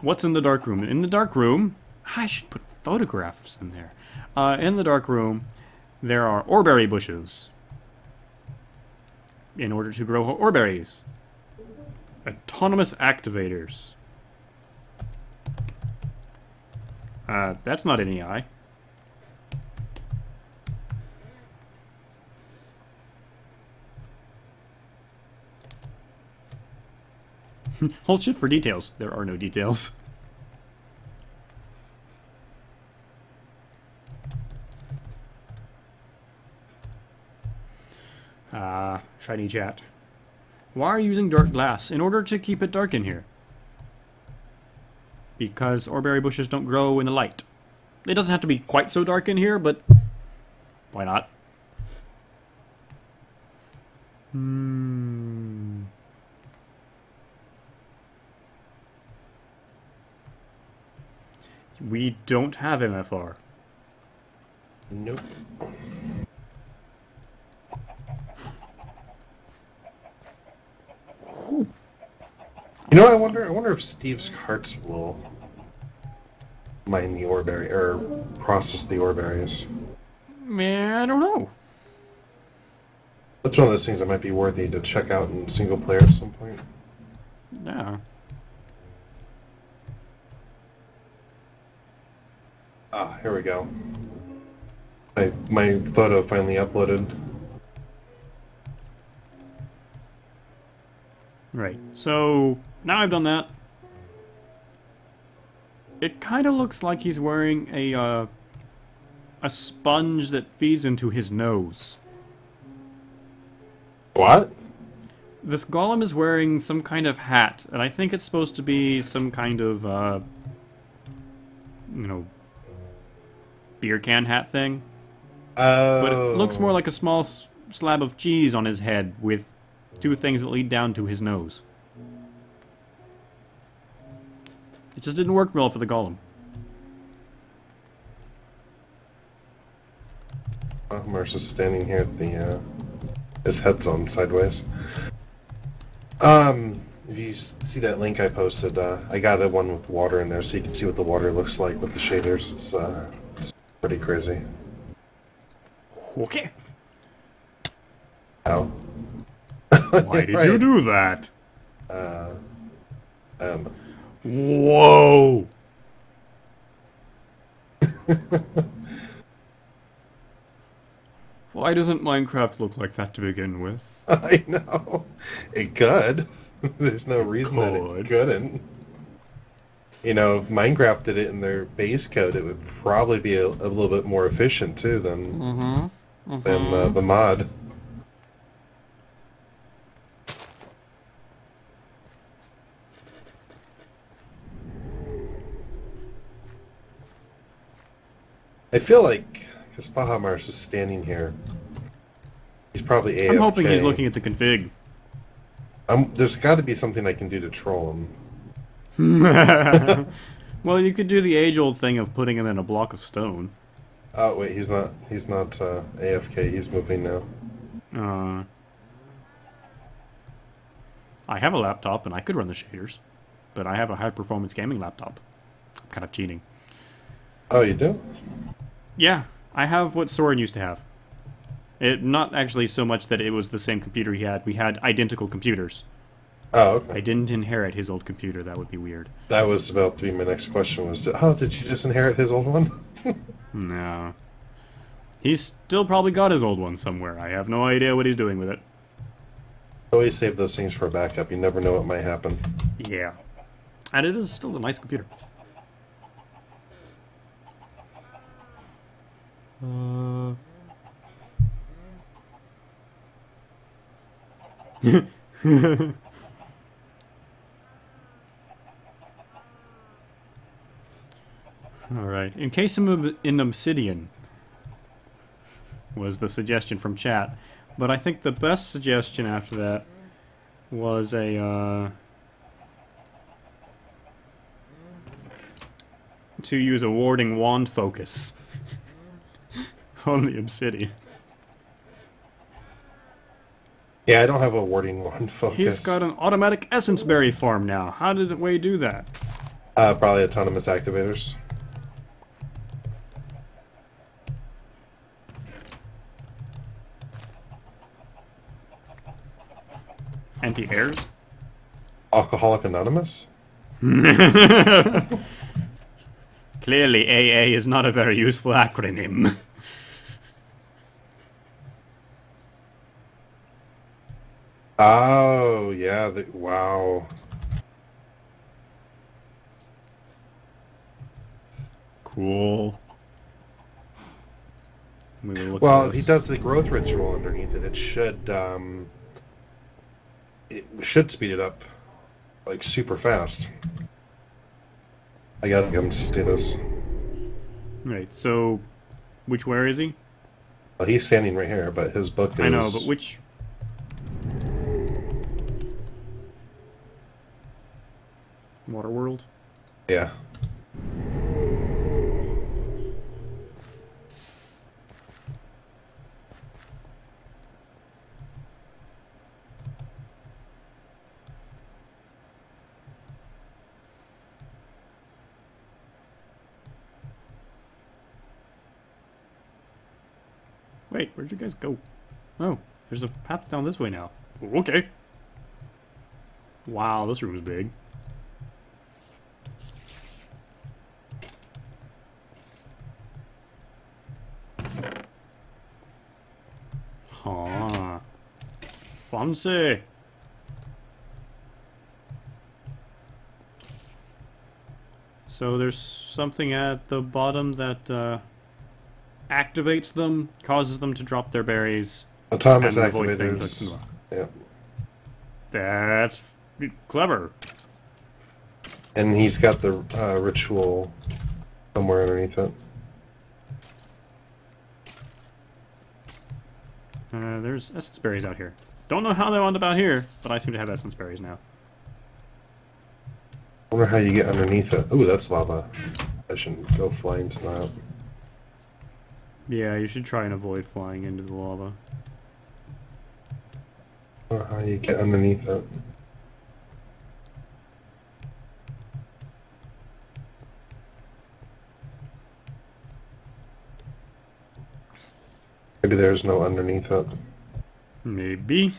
What's in the dark room? In the dark room, I should put photographs in there. In the dark room, there are Oreberry bushes. In order to grow Oreberries. Autonomous activators. That's not an AI. Hold shift for details. There are no details. Shiny chat. Why are you using dark glass? In order to keep it dark in here. Because Oreberry bushes don't grow in the light. It doesn't have to be quite so dark in here, but why not? We don't have MFR. Nope. You know, I wonder if Steve's carts will mine the Oreberry or process the Oreberries. Man, I don't know. That's one of those things that might be worthy to check out in single player at some point. Yeah. Ah, here we go. My photo finally uploaded. Right. So now I've done that. It kind of looks like he's wearing a sponge that feeds into his nose. What? This golem is wearing some kind of hat, and I think it's supposed to be some kind of, you know, beer can hat thing. Oh. But it looks more like a small slab of cheese on his head with two things that lead down to his nose. It just didn't work well for the golem. Oh, Marcia's standing here at the, his head's on sideways. If you see that link I posted, I got a one with water in there so you can see what the water looks like with the shaders. It's pretty crazy. Okay. Ow. Why did you do that? I don't know. Whoa! Why doesn't Minecraft look like that to begin with? I know. It could. There's no reason that it couldn't. You know, if Minecraft did it in their base code, it would probably be a little bit more efficient too than the mod. I feel like, because Bahamars is standing here, he's probably AFK. I'm hoping he's looking at the config. There's got to be something I can do to troll him. Well, you could do the age-old thing of putting him in a block of stone. Oh wait, he's not AFK. He's moving now. I have a laptop and I could run the shaders, but I have a high-performance gaming laptop. I'm kind of cheating. Oh, you do? Yeah, I have what Soren used to have. Not actually so much that it was the same computer he had. We had identical computers. Oh, okay. I didn't inherit his old computer. That would be weird. That was about to be my next question. Was, did you just inherit his old one? No. He's still probably got his old one somewhere. I have no idea what he's doing with it. Always save those things for a backup. You never know what might happen. Yeah. And it is still a nice computer. Alright, encase him in obsidian was the suggestion from chat. But I think the best suggestion after that was to use a warding wand focus on the obsidian. Yeah, I don't have a warding wand focus. He's got an automatic essence berry farm now. How did Way do that? Probably autonomous activators. Anti-airs? Alcoholic Anonymous? Clearly, AA is not a very useful acronym. Oh, yeah. Wow. Cool. Well, if he does the growth ritual underneath it, it should speed it up, like, super fast. I gotta come see this. Right, so where is he? Well, he's standing right here, but his book is... I know, but which... Waterworld? Yeah. Wait, where'd you guys go? Oh, there's a path down this way now. Okay. Wow, this room is big. Huh. Fancy. So there's something at the bottom that activates them, causes them to drop their berries. Autonomous and avoid activators. things like... Yeah. That's clever. And he's got the ritual somewhere underneath it. There's essence berries out here. Don't know how they wound up out here, but I seem to have essence berries now. I wonder how you get underneath it. Ooh, that's lava. I shouldn't go fly into that. Yeah, you should try and avoid flying into the lava. I wonder how you get underneath it. Maybe there's no underneath it. Maybe.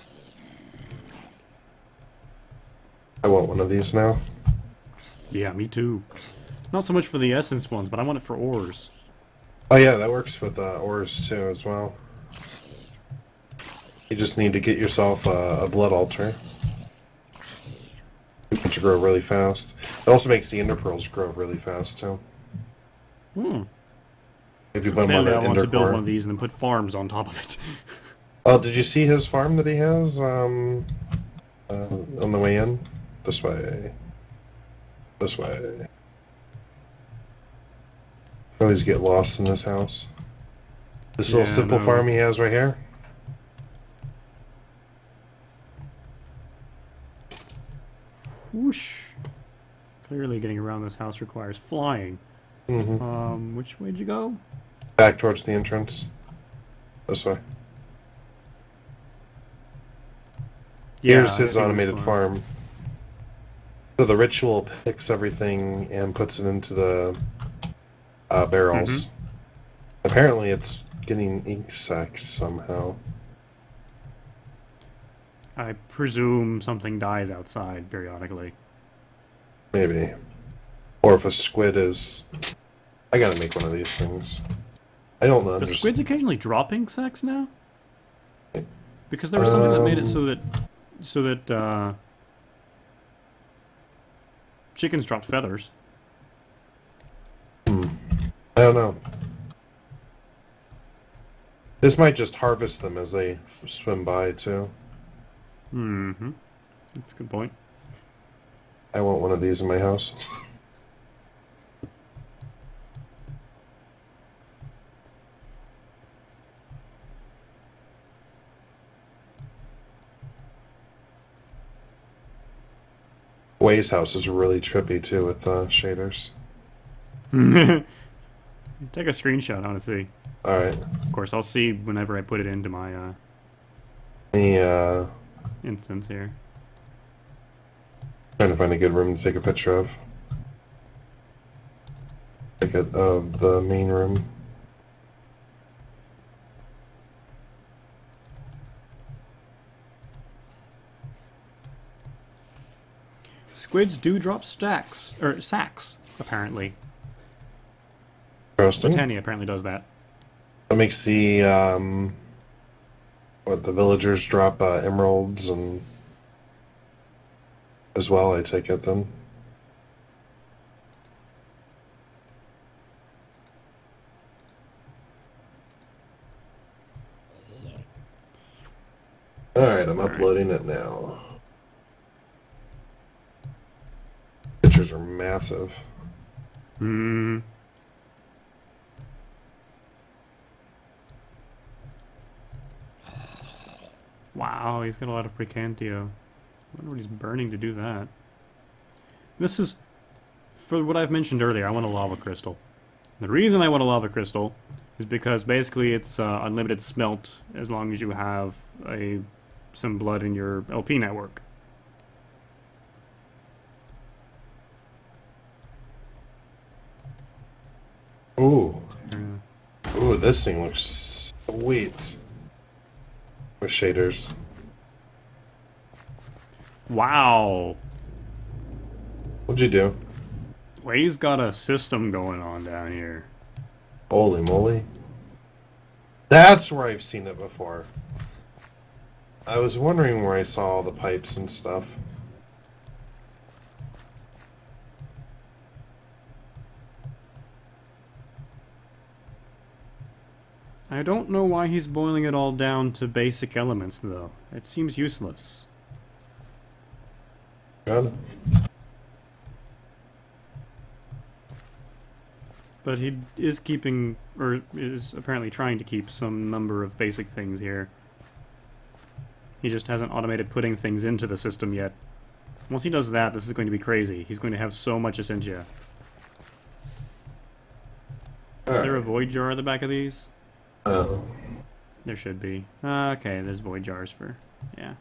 I want one of these now. Yeah, me too. Not so much for the essence ones, but I want it for ores. Oh yeah, that works with ores too as well. You just need to get yourself a blood altar. Which grow really fast. It also makes the ender pearls grow really fast too. Hmm. If you put them on Clearly, an I want ender to build core. one of these and then put farms on top of it. Oh, did you see his farm that he has on the way in? This way. This way. I always get lost in this house. This little simple farm he has right here. Whoosh. Clearly, getting around this house requires flying. Mm-hmm. Which way did you go? Back towards the entrance. This way. Yeah, Here's his automated farm. So the ritual picks everything and puts it into the barrels. Apparently it's getting ink sacs somehow. I presume something dies outside periodically. Maybe. Or if a squid is... I gotta make one of these things. I don't know. Do squids occasionally drop ink sacs now? Because there was something that made it so that chickens dropped feathers. I don't know. This might just harvest them as they swim by, too. Mm-hmm. That's a good point. I want one of these in my house. Way's house is really trippy, too, with shaders. Take a screenshot, I want to see. Alright. Of course, I'll see whenever I put it into my instance here. Trying to find a good room to take a picture of. Like of the main room. Squids do drop sacks, apparently. Interesting. Britannia apparently does that. That makes the the villagers drop emeralds and as well, I take it then. Alright, I'm uploading it now. Pictures are massive. Hmm. Wow, he's got a lot of Precantio. I wonder what he's burning to do that. This is, for what I've mentioned earlier, I want a lava crystal. The reason I want a lava crystal is because basically it's unlimited smelt as long as you have some blood in your LP network. Ooh. Ooh, this thing looks sweet. With shaders. Wow. What'd you do? Way's got a system going on down here. Holy moly. That's where I've seen it before. I was wondering where I saw all the pipes and stuff. I don't know why he's boiling it all down to basic elements, though. It seems useless. God. But he is keeping, or is apparently trying to keep, some number of basic things here. He just hasn't automated putting things into the system yet. Once he does that, this is going to be crazy. He's going to have so much Essentia. Is there a void jar at the back of these? Oh. There should be. Okay, there's void jars for... yeah.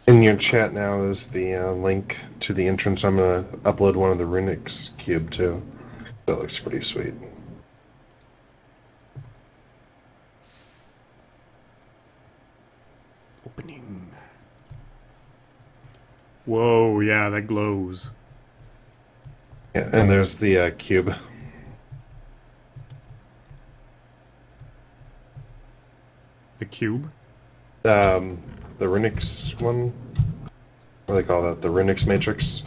In your chat now is the link to the entrance. I'm going to upload one of the Runix cube too. That looks pretty sweet. Opening. Whoa, yeah, that glows. Yeah, and there's the cube. The cube? The Runix one? What do they call that? The Runix matrix?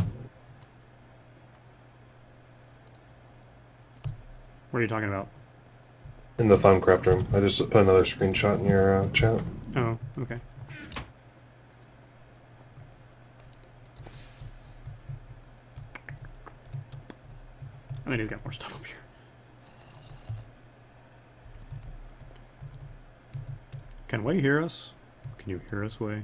What are you talking about? In the Thaumcraft room. I just put another screenshot in your chat. Oh, okay. I mean, he's got more stuff up here. Can Way hear us? Can you hear us, Way?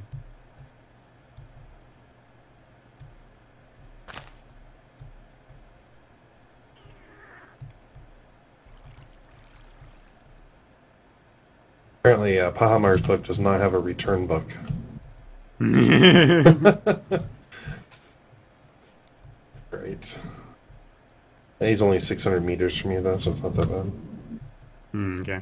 Apparently, Pahamar's book does not have a return book. Great. And he's only 600 meters from you, though, so it's not that bad. Okay.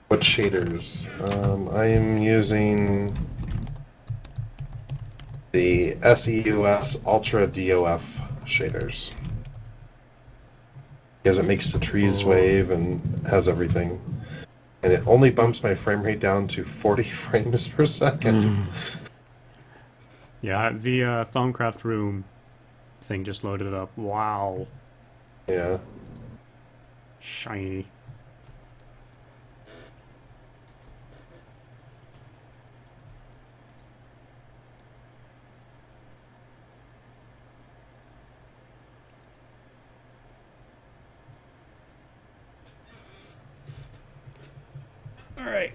What shaders? I'm using the SEUS Ultra DOF shaders. Because it makes the trees wave and has everything. And it only bumps my frame rate down to 40 frames per second. Yeah, the Thaumcraft room thing just loaded it up. Wow. Yeah. Shiny. All right.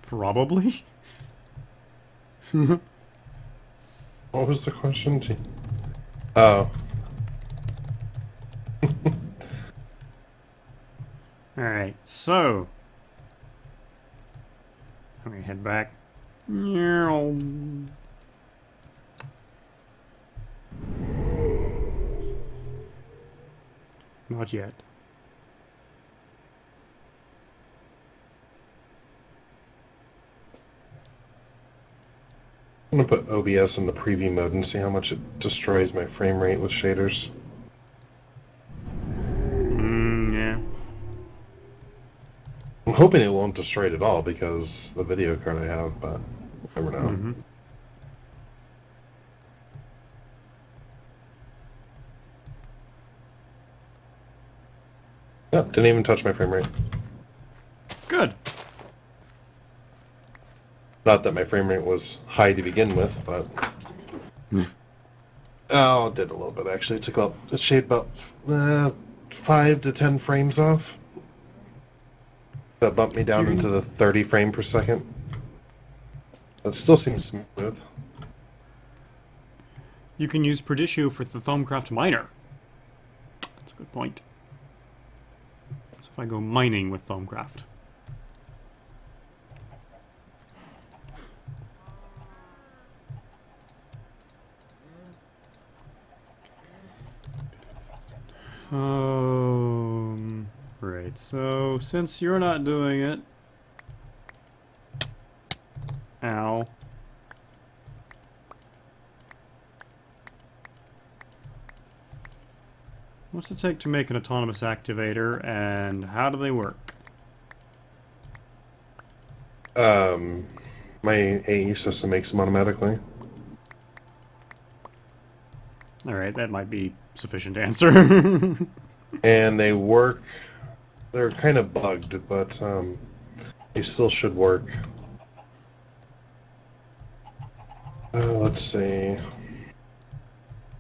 Probably. What was the question? Oh. Alright, so I'm gonna head back. Not yet. I'm gonna put OBS in the preview mode and see how much it destroys my frame rate with shaders. Yeah. I'm hoping it won't destroy it at all because the video card I have, but never know. Yep, didn't even touch my frame rate. Good. Not that my frame rate was high to begin with, but... Oh, it did a little bit actually. It took about, it shaved about 5 to 10 frames off. That bumped me down into the 30 frame per second. But it still seems smooth. You can use Perditio for the Thaumcraft miner. That's a good point. So if I go mining with Thaumcraft. Right, so since you're not doing it... Ow. What's it take to make an autonomous activator, and how do they work? My AE system makes them automatically. Alright, that might be sufficient answer. And they work... They're kind of bugged, but they still should work. Let's see.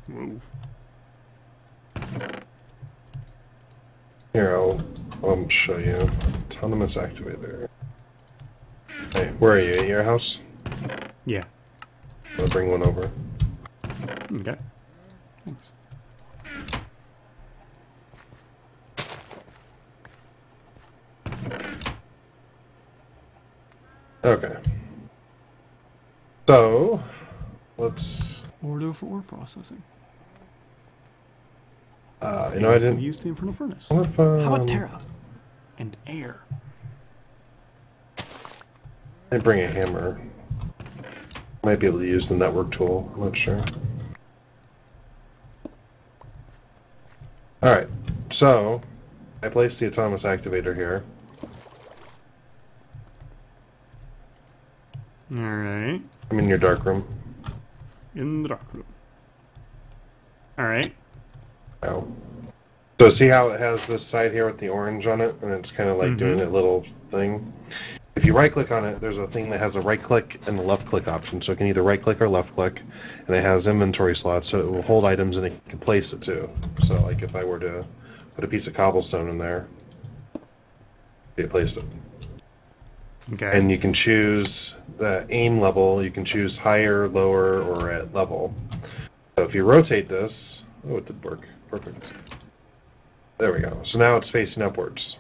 Whoa. Here, I'll show you. Autonomous activator. Hey, where are you? At your house? Yeah. I'll bring one over. Okay. Thanks. Okay. So, let's... Order for ore processing. you know, I didn't... use the infernal furnace. What if, How about Terra? And air. I bring a hammer. Might be able to use the network tool. I'm not sure. Alright, so I placed the autonomous activator here. Alright. I'm in your dark room. In the dark room. Alright. Oh. So see how it has this side here with the orange on it, and it's kind of like doing a little thing? If you right-click on it, there's a thing that has a right-click and a left-click option, so it can either right-click or left-click, and it has inventory slots, so it will hold items and it can place it too. So, like, if I were to put a piece of cobblestone in there, it placed it. Okay. And you can choose the aim level, you can choose higher, lower, or at level. So if you rotate this, oh, it did work. Perfect. There we go. So now it's facing upwards.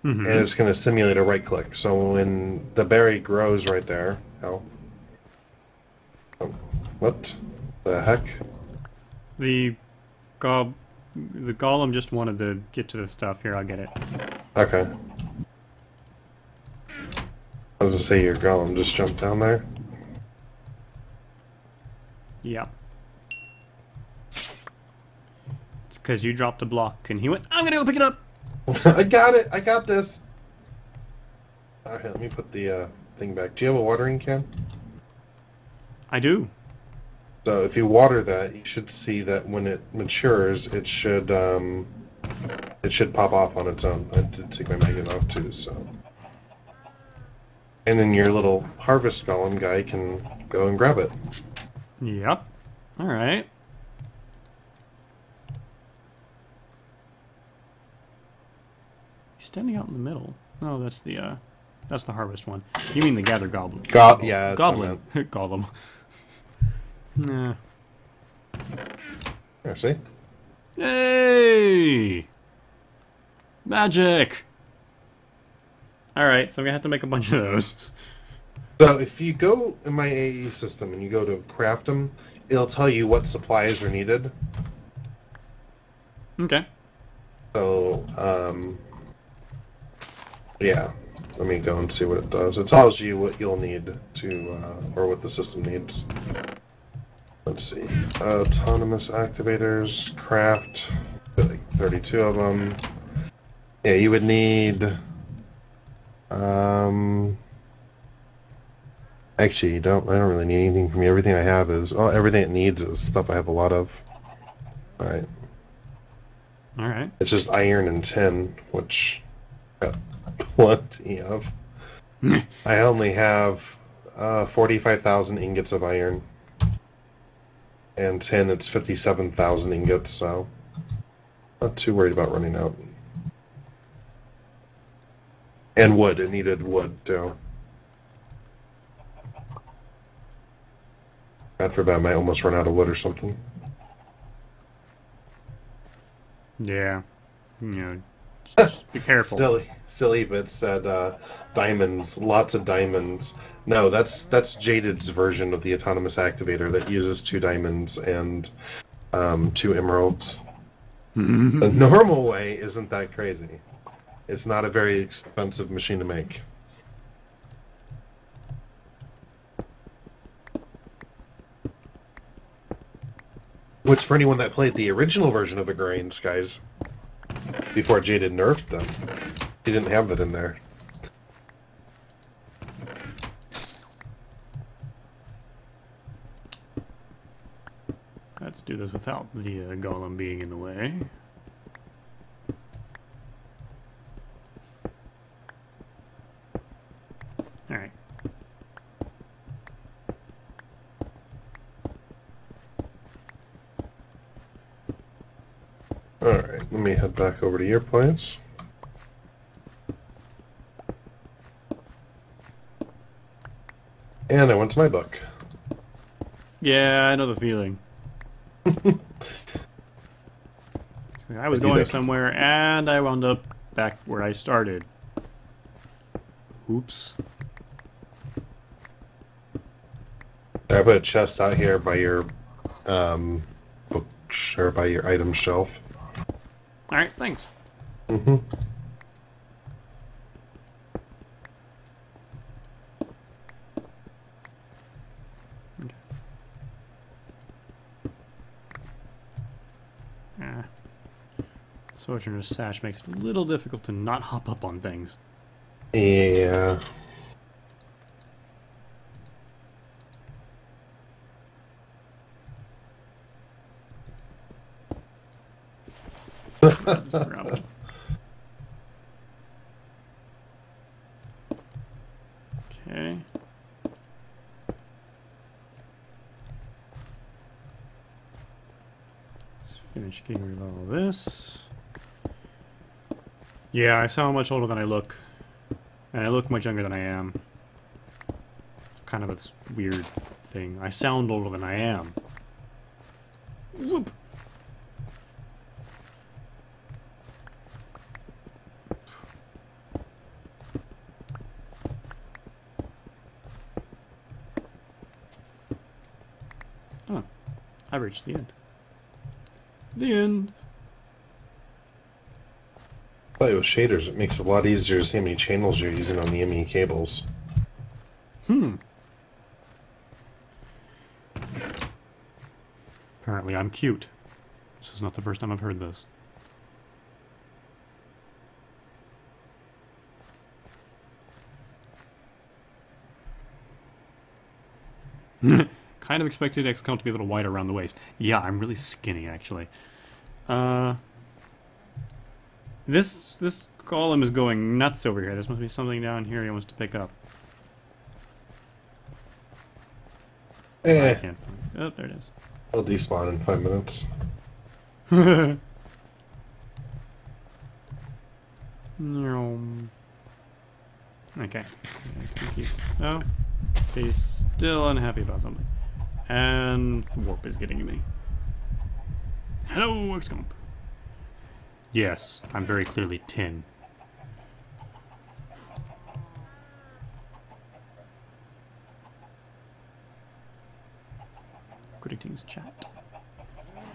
And it's going to simulate a right click. So when the berry grows right there... Oh. What the heck? The golem just wanted to get to the stuff. Here, I'll get it. Okay. I was going to say your golem just jumped down there. Yeah. It's because you dropped a block and he went, I'm going to go pick it up! I got it! I got this! Alright, let me put the thing back. Do you have a watering can? I do. So if you water that, you should see that when it matures, it should pop off on its own. I did take my magnet off too, so. And then your little harvest golem guy can go and grab it. Yep. Alright. He's standing out in the middle. No, that's the harvest one. You mean the gather goblin? Yeah, goblin. Golem. Nah. There, see? Yay! Magic! Alright, so I'm gonna have to make a bunch of those. So if you go in my AE system and you go to craft them, it'll tell you what supplies are needed. Okay. So, yeah. Let me go and see what it does. It tells you what you'll need to, or what the system needs. Let's see. Autonomous activators, craft, like 32 of them. Yeah, you would need... Actually, I don't really need anything from you. Everything I have is... Oh, everything it needs is stuff I have a lot of. Alright. Alright. It's just iron and tin, which... Got plenty of. I only have 45,000 ingots of iron. And tin, it's 57,000 ingots, so... Not too worried about running out. And wood. It needed wood, too. God forbid, I might almost run out of wood or something. Yeah. You know, just be careful. Silly bit said diamonds, lots of diamonds. No, that's Jaded's version of the autonomous activator that uses 2 diamonds and 2 emeralds. The normal way isn't that crazy. It's not a very expensive machine to make. Which, for anyone that played the original version of Agrarian Skies, before Jaded nerfed them, he didn't have that in there. Let's do this without the golem being in the way. Alright. Alright, let me head back over to your place. And I went to my book. Yeah, I know the feeling. I was going somewhere and I wound up back where I started. Oops. I put a chest out here by your book or by your item shelf. Alright, thanks. Mm-hmm. Okay. Sojourner's Sash makes it a little difficult to not hop up on things. Yeah. Okay. Let's finish getting rid of all this. Yeah, I sound much older than I look. And I look much younger than I am. Kind of a weird thing. I sound older than I am. Whoop! Oh, I reached the end. The end. Play with shaders, it makes it a lot easier to see how many channels you're using on the ME cables. Apparently I'm cute. This is not the first time I've heard this. Kind of expected XComp to be a little wider around the waist. Yeah, I'm really skinny, actually. This golem is going nuts over here. There must be something down here he wants to pick up. I can't find it. Oh, there it is. I'll despawn in 5 minutes. Okay. Oh, he's still unhappy about something. And Thwarp is getting me. Hello, XComp. Yes, I'm very clearly 10. Greetings, chat.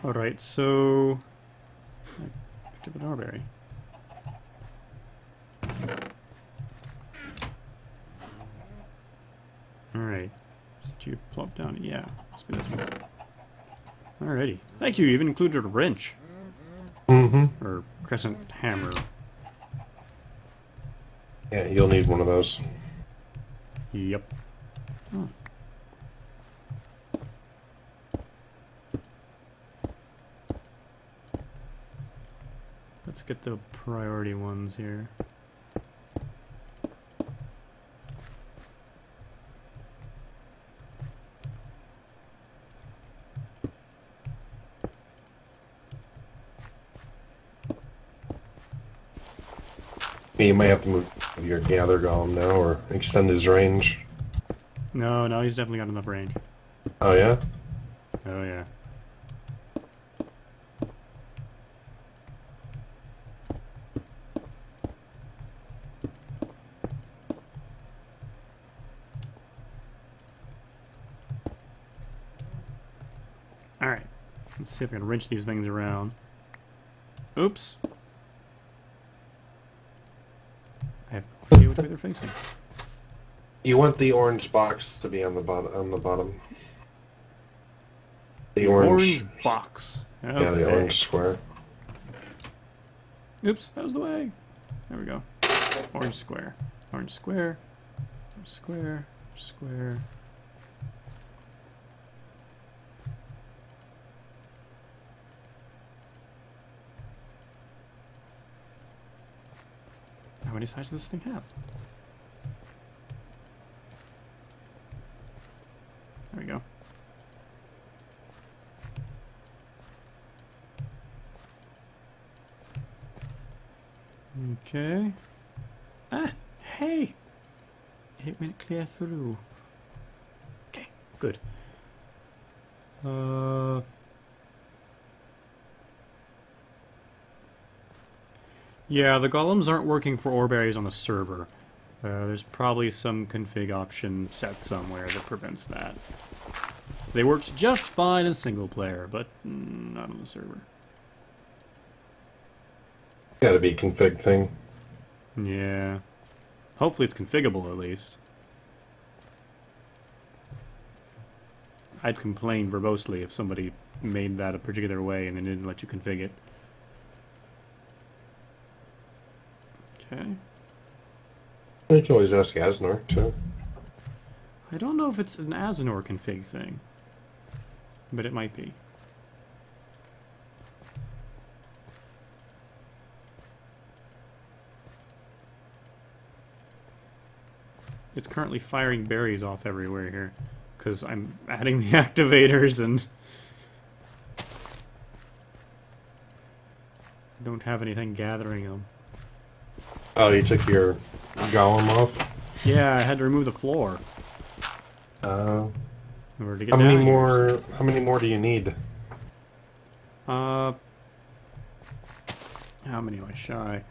Alright, so... I picked up an Oreberry. Alright. Did you plop down? Yeah, must be this one. Alrighty. Thank you, you even included a wrench. Mm-hmm. Or crescent hammer. Yeah, you'll need one of those. Yep. Oh. Let's get the priority ones here. You might have to move your gather golem now, or extend his range. No, he's definitely got enough range. Oh yeah? Oh yeah. Alright. Let's see if I can wrench these things around. Oops. I have no idea which way they're facing. You want the orange box to be on the bottom. The Orange box. Okay. Yeah, the orange square. Oops, that was the way. There we go. Orange square. Orange square. Orange square. Square. How many sides does this thing have? There we go. Okay. Ah, hey! It went clear through. Okay, good. Yeah, the golems aren't working for Oreberries on the server. There's probably some config option set somewhere that prevents that. They worked just fine in single player, but not on the server. Gotta be a config thing. Yeah. Hopefully it's configurable at least. I'd complain verbosely if somebody made that a particular way and then didn't let you config it. Okay. You can always ask Asnor, too. I don't know if it's an Asinor config thing, but it might be. It's currently firing berries off everywhere here, because I'm adding the activators and don't have anything gathering them. Oh, you took your golem off? Yeah, I had to remove the floor. Uh, In order to get how down many here. more? How many more do you need? How many am I shy?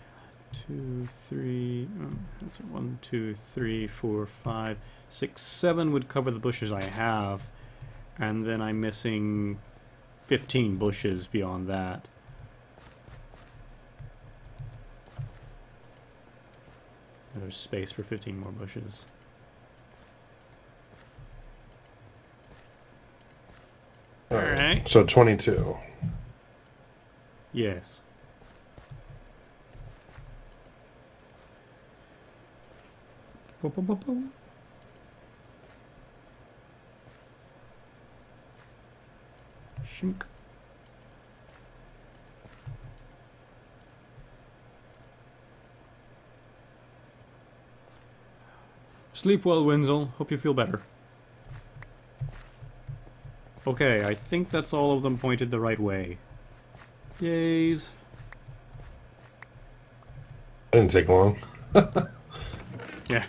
2, 3, that's a 1, 2, 3, 4, 5, 6, 7 would cover the bushes I have, and then I'm missing 15 bushes beyond that. There's space for 15 more bushes. Alright. So 22. Yes. Boom, boom, boom, boom. Shink. Sleep well, Wenzel. Hope you feel better. Okay, I think that's all of them pointed the right way. Yays. Didn't take long. Yeah.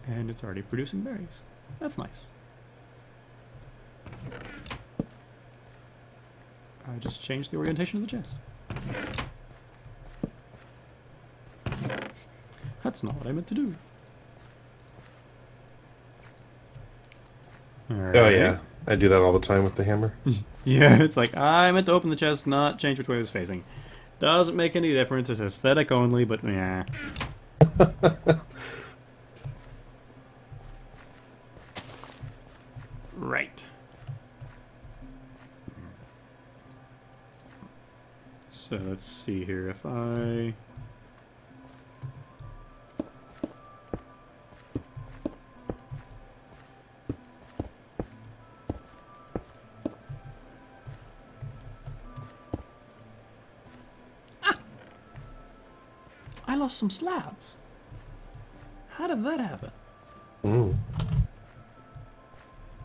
And it's already producing berries. That's nice. I just changed the orientation of the chest. That's not what I meant to do. Alright. Oh yeah, I do that all the time with the hammer. Yeah, it's like, I meant to open the chest, not change which way it was facing. Doesn't make any difference, it's aesthetic only, but yeah. Right. So let's see here, if I... I lost some slabs. How did that happen?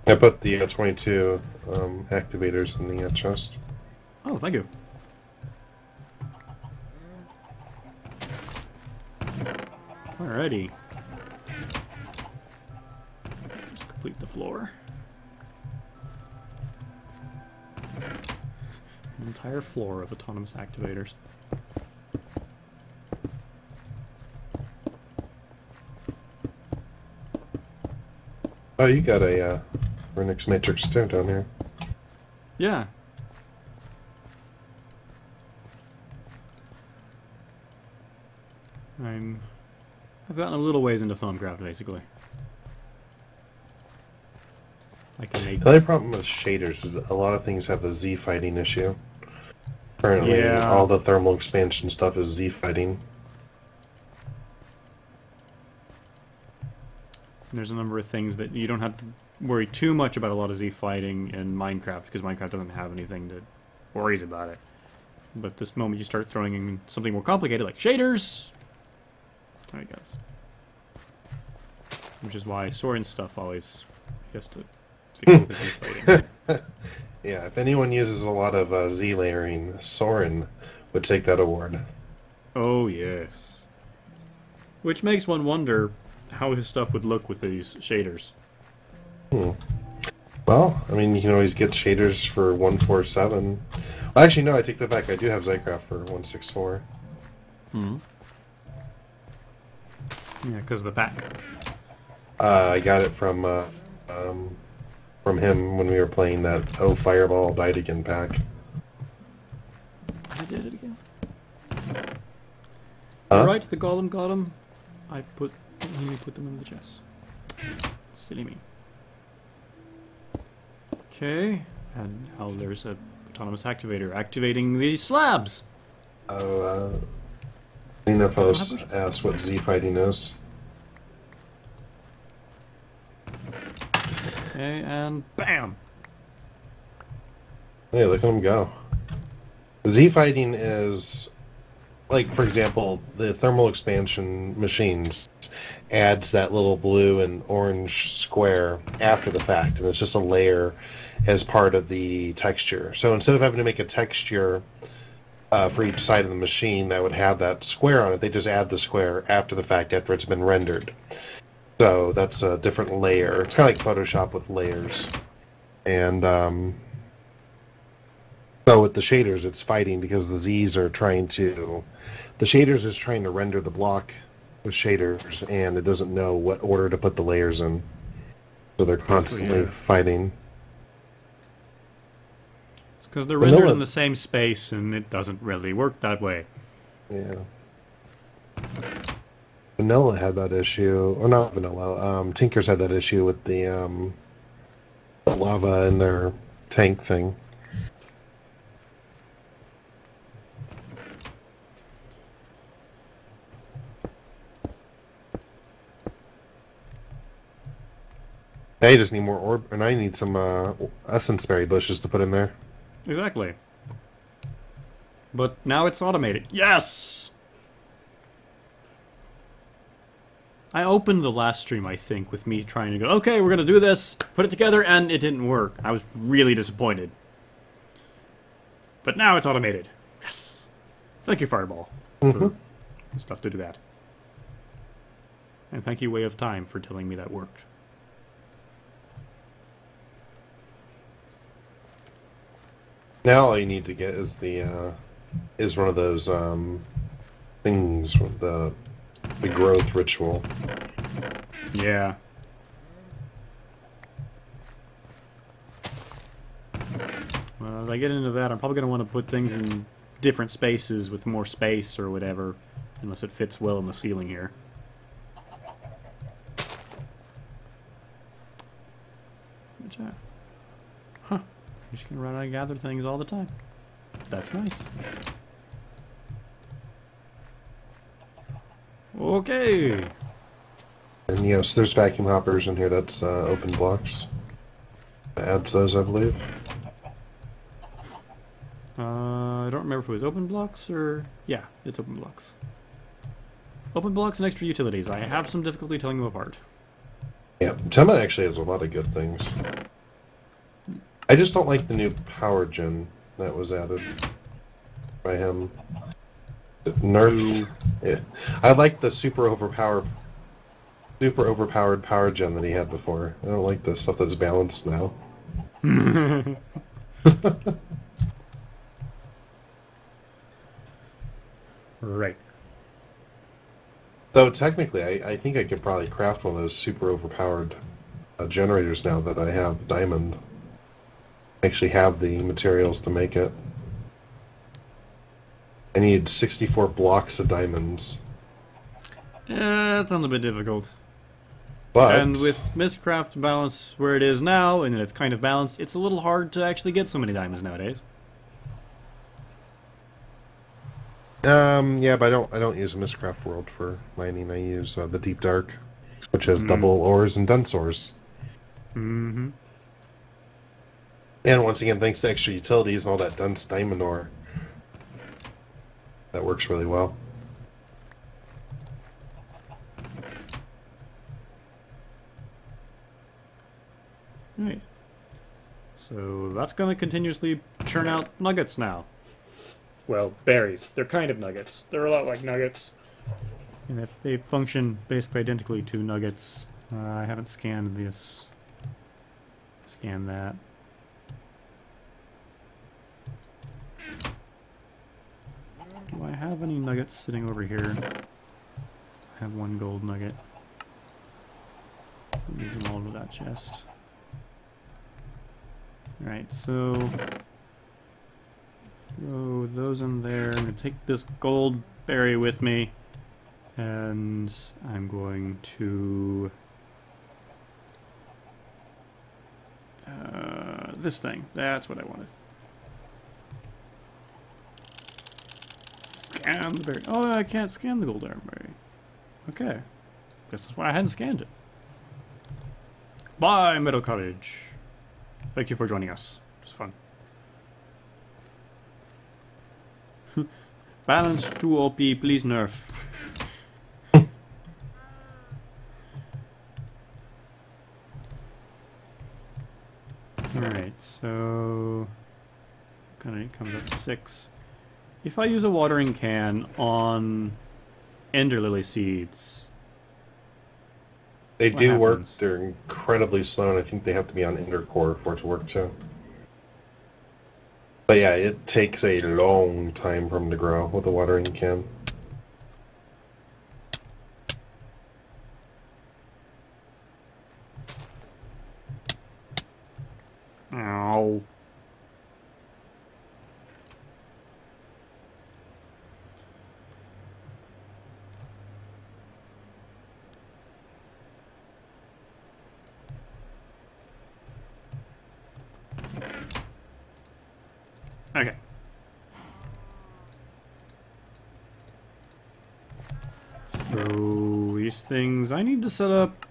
I put the 22 activators in the chest. Oh, thank you. Alrighty. Let's complete the floor. An entire floor of autonomous activators. Oh, you got a Renix Matrix too down here. Yeah. I've gotten a little ways into Thaumcraft, basically. I can make... The only problem with shaders is a lot of things have the Z fighting issue. Currently, Yeah. all the thermal expansion stuff is Z fighting. There's a number of things that you don't have to worry too much about a lot of Z fighting in Minecraft, because Minecraft doesn't have anything that worries about it. But this moment you start throwing in something more complicated, like shaders, there it goes. Which is why Soren stuff always has to fix with the Z fighting. Yeah, if anyone uses a lot of Z layering, Soren would take that award. Oh, yes. Which makes one wonder how his stuff would look with these shaders. Well, I mean, you can always get shaders for 147. Well, actually, no, I take that back. I do have XComp for 164. Yeah, because of the pack. I got it from him when we were playing that Oh Fireball Died Again pack. I did it again. Huh? You're right, the golem got him. I put them in the chest. Silly me. Okay, and now there's a autonomous activator activating these slabs. Xenophos asked what Z fighting is. Okay, and bam! Hey, look at him go. Z fighting is, like, for example, the thermal expansion machines adds that little blue and orange square after the fact, and it's just a layer as part of the texture. So instead of having to make a texture for each side of the machine that would have that square on it, they just add the square after the fact, after it's been rendered. So that's a different layer. It's kind of like Photoshop with layers. And so with the shaders, it's fighting because the Z's are trying to... The shaders is trying to render the block with shaders, and it doesn't know what order to put the layers in. So they're constantly fighting. It's because they're rendered in the same space, and it doesn't really work that way. Yeah. Vanilla had that issue, or not Vanilla, Tinkers had that issue with the lava in their tank thing. I just need more and I need some essence berry bushes to put in there. Exactly. But now it's automated. Yes! I opened the last stream, I think, with me trying to go, okay, we're going to do this, put it together, and it didn't work. I was really disappointed. But now it's automated. Yes! Thank you, Fireball, for stuff to do that. And thank you, Way of Time, for telling me that worked. Now all you need to get is the is one of those things with the growth ritual. Yeah. Well, as I get into that, I'm probably going to want to put things in different spaces with more space or whatever, unless it fits well in the ceiling here. Huh. You're just going to run out and gather things all the time. That's nice. Okay. And yes, there's vacuum hoppers in here. That's open blocks. Adds those, I believe. I don't remember if it was open blocks or... Yeah, it's open blocks. Open blocks and extra utilities. I have some difficulty telling them apart. Yeah, Tema actually has a lot of good things. I just don't like the new power gen that was added by him. Nerf. Yeah. I like the super overpowered power gen that he had before. I don't like the stuff that's balanced now. Right. Though technically, I think I could probably craft one of those super overpowered generators now that I have diamond. I actually have the materials to make it. I need 64 blocks of diamonds. Yeah, that sounds a bit difficult. But And with Mistcraft balance where it is now, and it's kind of balanced, it's a little hard to actually get so many diamonds nowadays. yeah, but I don't use Mistcraft World for mining. I use the Deep Dark, which has double ores and dense ores. Mm-hmm. And once again, thanks to extra utilities and all that dense diamond ore, that works really well. Right. So that's going to continuously churn out nuggets now. Well, berries. They're kind of nuggets. They're a lot like nuggets. And that they function basically identically to nuggets. I haven't scanned this. Scan that. Do I have any nuggets sitting over here? I have one gold nugget. Move them all to that chest. Alright, so throw those in there. I'm going to take this gold berry with me, and I'm going to this thing. That's what I wanted. Scan the berry. Oh, I can't scan the gold berry. Okay. Guess that's why I hadn't scanned it. Bye, Meadow Cottage. Thank you for joining us. It was fun. Balance too OP, please nerf. Alright, so kind of comes up to 6. If I use a watering can on ender lily seeds, They what do work. happens? They're incredibly slow, and I think they have to be on ender core for it to work too. But yeah, it takes a long time for them to grow with a watering can. Ow. Okay. So these things, I need to set up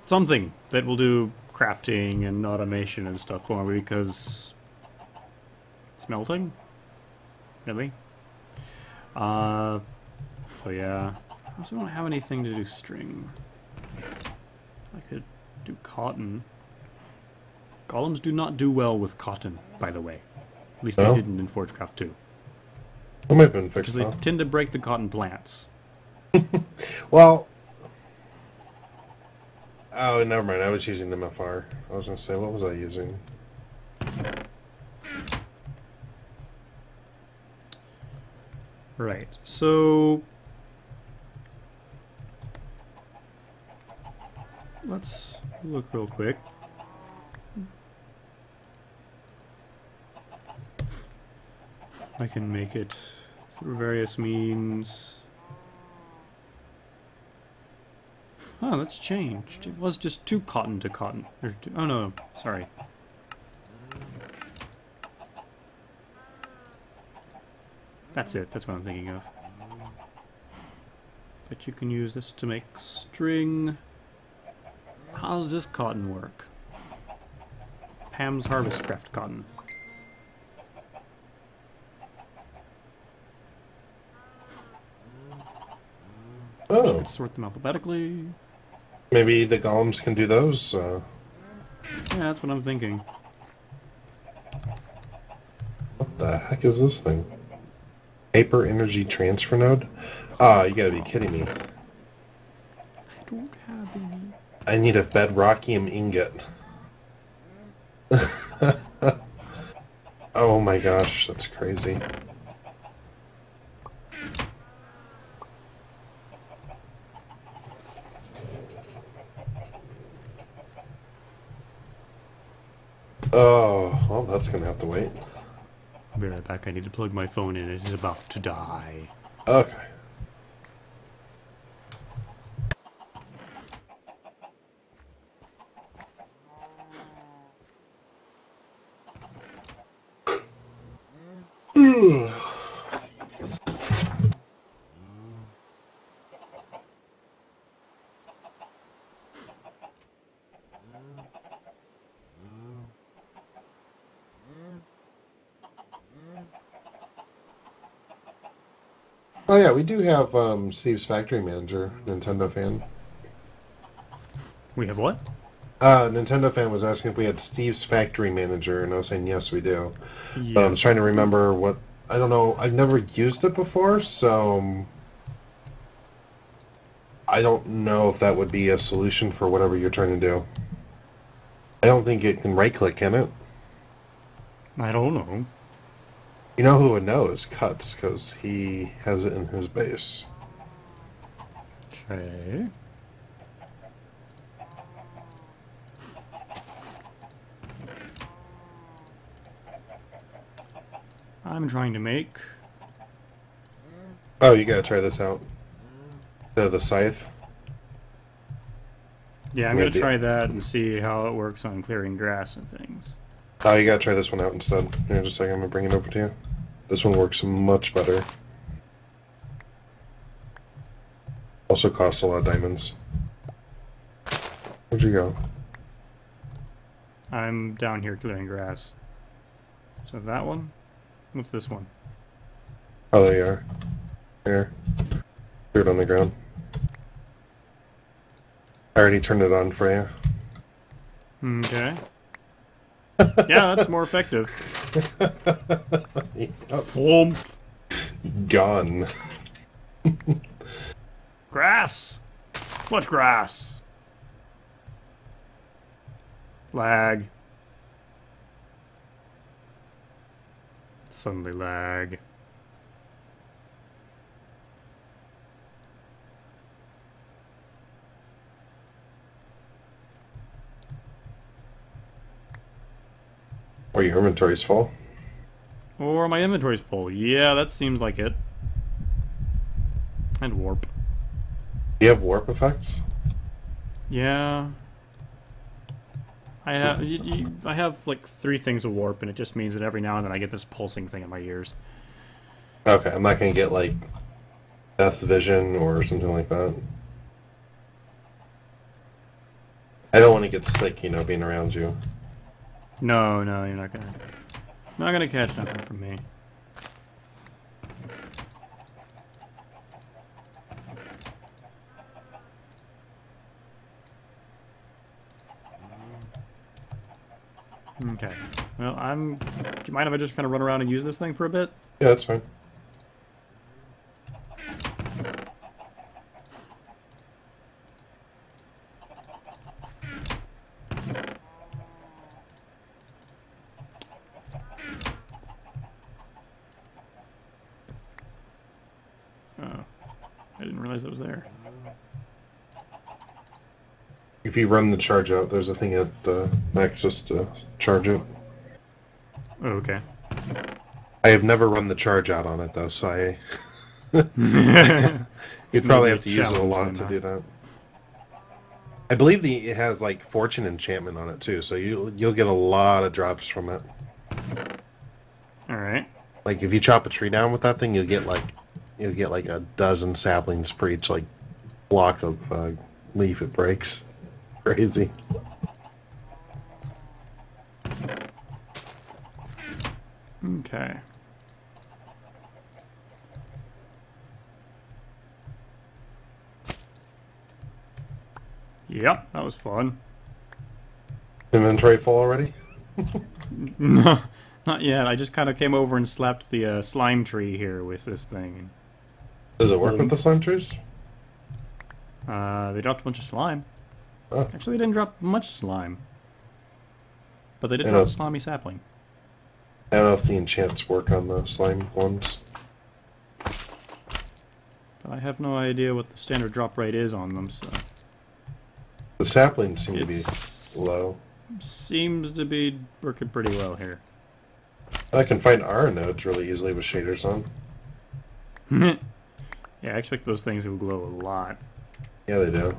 something that will do crafting and automation and stuff for me, because smelting? Really? So yeah. I also don't have anything to do string. I could do cotton. Golems do not do well with cotton, by the way. At least No? they didn't in Forgecraft 2. It might have been Because fixed they though. tend to break the cotton plants. Well, oh, never mind. I was using the MFR. I was going to say, what was I using? Right, so let's look real quick. I can make it through various means. Oh, that's changed. It was just 2 cotton to cotton. Oh no, sorry. That's it, that's what I'm thinking of. But you can use this to make string. How does this cotton work? Pam's Harvest Craft cotton. You Oh, could sort them alphabetically. maybe the golems can do those. Yeah, that's what I'm thinking. What the heck is this thing? Hyper energy transfer node? Ah, you gotta be kidding me. I don't have any. I need a bedrockium ingot. Oh my gosh, that's crazy. Oh, well, that's gonna have to wait. I'll be right back. I need to plug my phone in. It is about to die. Okay. Oh yeah, we do have Steve's Factory Manager, Nintendo fan. We have what? Nintendo fan was asking if we had Steve's Factory Manager, and I was saying yes, we do. Yeah. But I was trying to remember what... I don't know, I've never used it before, so... I don't know if that would be a solution for whatever you're trying to do. I don't think it can right-click, can it? I don't know. You know who would know is Cuts, because he has it in his base. Okay. I'm trying to make... Oh, you gotta try this out. Instead of the scythe. Yeah, I'm going to try that and see how it works on clearing grass and things. Oh, you gotta try this one out instead. Here, just a second, I'm gonna bring it over to you. This one works much better. Also costs a lot of diamonds. Where'd you go? I'm down here clearing grass. So that one? What's this one? Oh, there you are. Here. Threw it on the ground. I already turned it on for you. Okay. Yeah, that's more effective. Thwomp. Gone. Grass! What grass? Lag. Suddenly lag. Or your inventory's full. Or my inventory's full. Yeah, that seems like it. And warp. Do you have warp effects? Yeah. I have I have like 3 things of warp, and it just means that every now and then I get this pulsing thing in my ears. Okay, I'm not gonna get like death vision or something like that. I don't want to get sick, you know, being around you. No, no, you're not gonna catch nothing from me. Okay. Well, do you mind if I just kind of run around and use this thing for a bit? Yeah, that's fine. Oh. I didn't realize that was there. If you run the charge out, there's a thing at Nexus to charge it. Oh, okay. I have never run the charge out on it though, so I you'd probably have to use it a lot to do that. I believe it has like fortune enchantment on it too, so you'll get a lot of drops from it. All right. Like if you chop a tree down with that thing, you'll get like a dozen saplings per each like block of leaf it breaks. Crazy. Okay. Yep, that was fun. Inventory full already? No, not yet. I just kind of came over and slapped the slime tree here with this thing. Does it work with the slime trees? They dropped a bunch of slime. Oh. Actually, they didn't drop much slime. But they did drop a slimy sapling. I don't know if the enchants work on the slime ones. But I have no idea what the standard drop rate is on them, so... The saplings seem to be low. Seems to be working pretty well here. I can find R nodes really easily with shaders on. Yeah, I expect those things will glow a lot. Yeah, they do.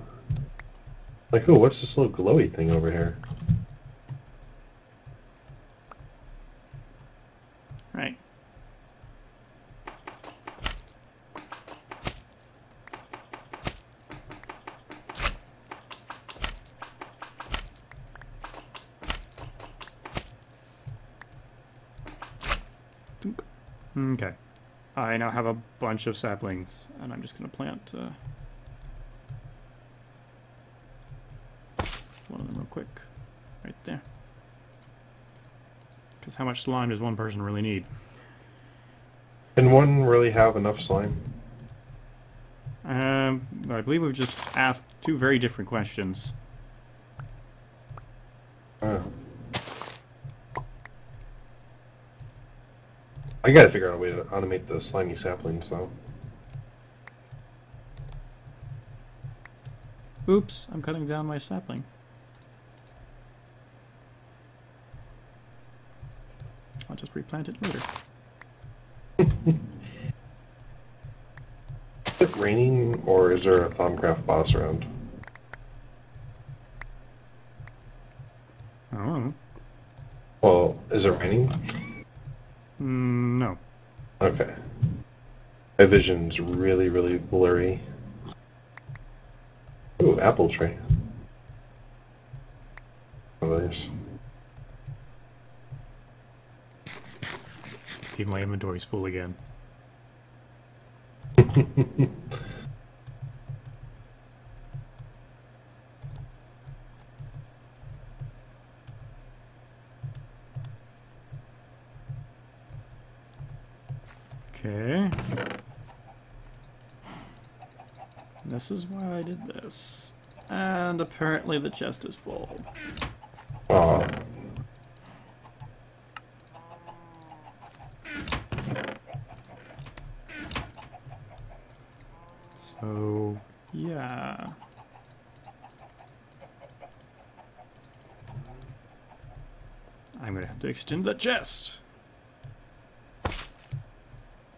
Like, ooh, what's this little glowy thing over here? Right. Okay. I now have a bunch of saplings, and I'm just going to plant one of them real quick. Right there. Because how much slime does one person really need? Can one really have enough slime? I believe we've just asked two very different questions. I gotta figure out a way to automate the slimy saplings, though. Oops, I'm cutting down my sapling. I'll just replant it later. Is it raining, or is there a Thaumcraft boss around? I don't know. Well, is it raining? No. Okay. My vision's really, really blurry. Ooh, apple tree. Others. Even my inventory's full again. Okay. This is why I did this. And apparently the chest is full. Aw. So, yeah. I'm gonna have to extend the chest.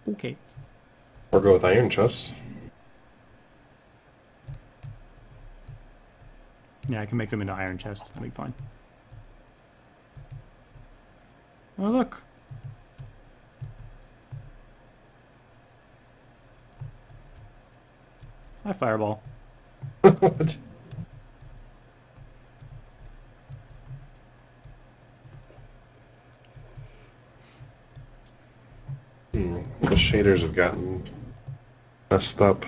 Okay. Or go with iron chests. Yeah, I can make them into iron chests. That'll be fine. Oh, look. Hi, Fireball. What? The shaders have gotten messed up.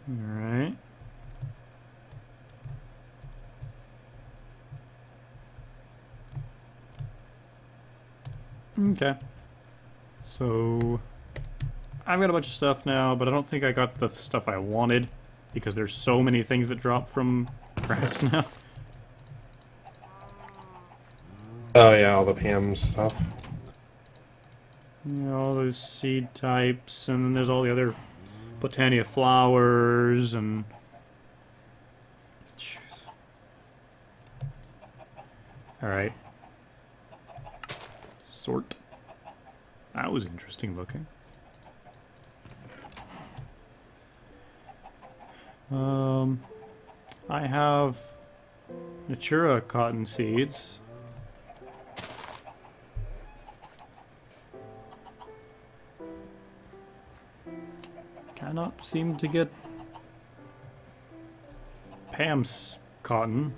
Alright. Okay. So, I've got a bunch of stuff now, but I don't think I got the stuff I wanted, because there's so many things that drop from grass now. Oh yeah, all the Pam stuff. You know, all those seed types, and then there's all the other Botania flowers, and... Jeez. Alright. Sort. That was interesting looking. I have Natura cotton seeds. Cannot seem to get Pam's cotton.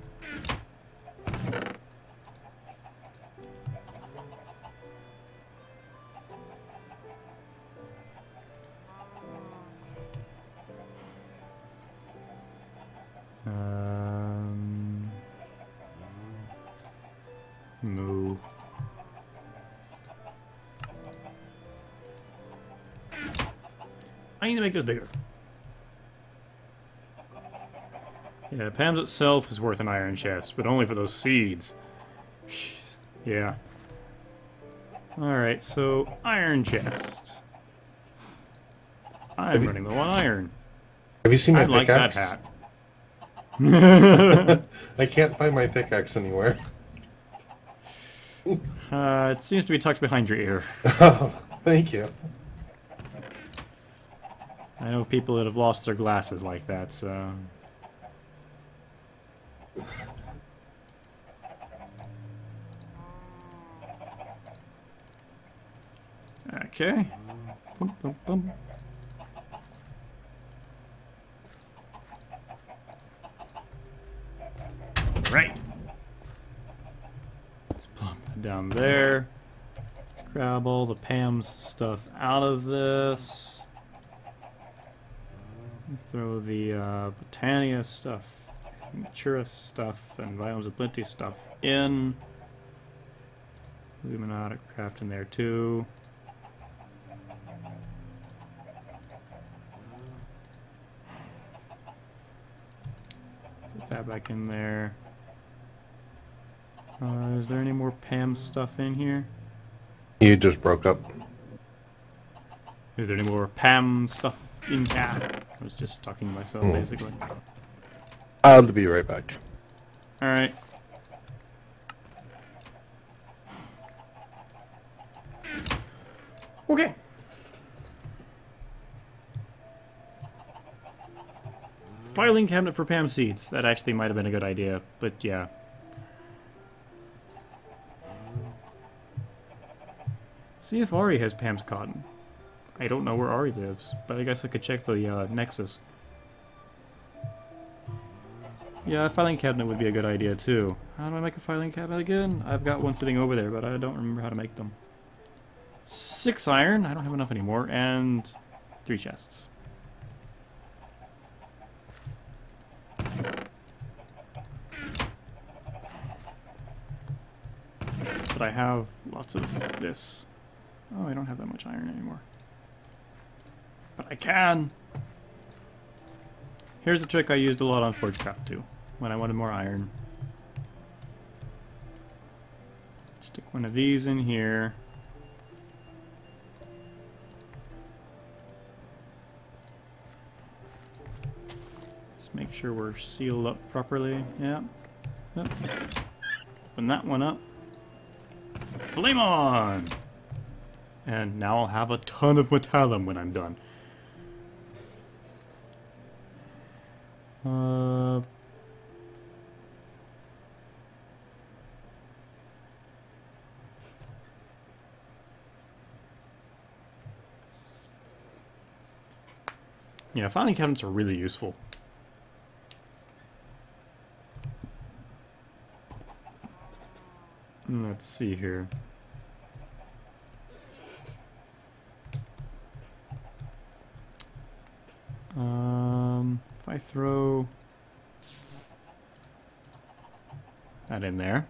Moo. I need to make this bigger. Yeah, Pam's itself is worth an iron chest, but only for those seeds. Yeah. Alright, so iron chest. I'm running low on iron. Have you seen my I like that pickaxe? hat. I can't find my pickaxe anywhere. It seems to be tucked behind your ear. Oh, thank you. I know people that have lost their glasses like that, so... Okay. Boom, boom, boom. Right. Let's plump that down there. Let's grab all the Pam's stuff out of this. Throw the Botania stuff, Matura stuff, and Biomes of Plenty stuff in. Luminata craft in there too. Put that back in there. Is there any more Pam stuff in here? You just broke up. Is there any more Pam stuff in here? I was just talking to myself, basically. I'll be right back. Alright. Okay. Filing cabinet for Pam seeds. That actually might have been a good idea, but yeah. See if Ari has Pam's cotton. I don't know where Ari lives, but I guess I could check the Nexus. Yeah, a filing cabinet would be a good idea too. How do I make a filing cabinet again? I've got one sitting over there, but I don't remember how to make them. 6 iron, I don't have enough anymore, and 3 chests. But I have lots of this. Oh, I don't have that much iron anymore. But I can! Here's a trick I used a lot on Forgecraft2, when I wanted more iron. Stick one of these in here. Just make sure we're sealed up properly. Yeah. Yep. Open that one up. Flame on! And now I'll have a ton of metallum when I'm done. Yeah, filing cabinets are really useful. Let's see here. If I throw that in there,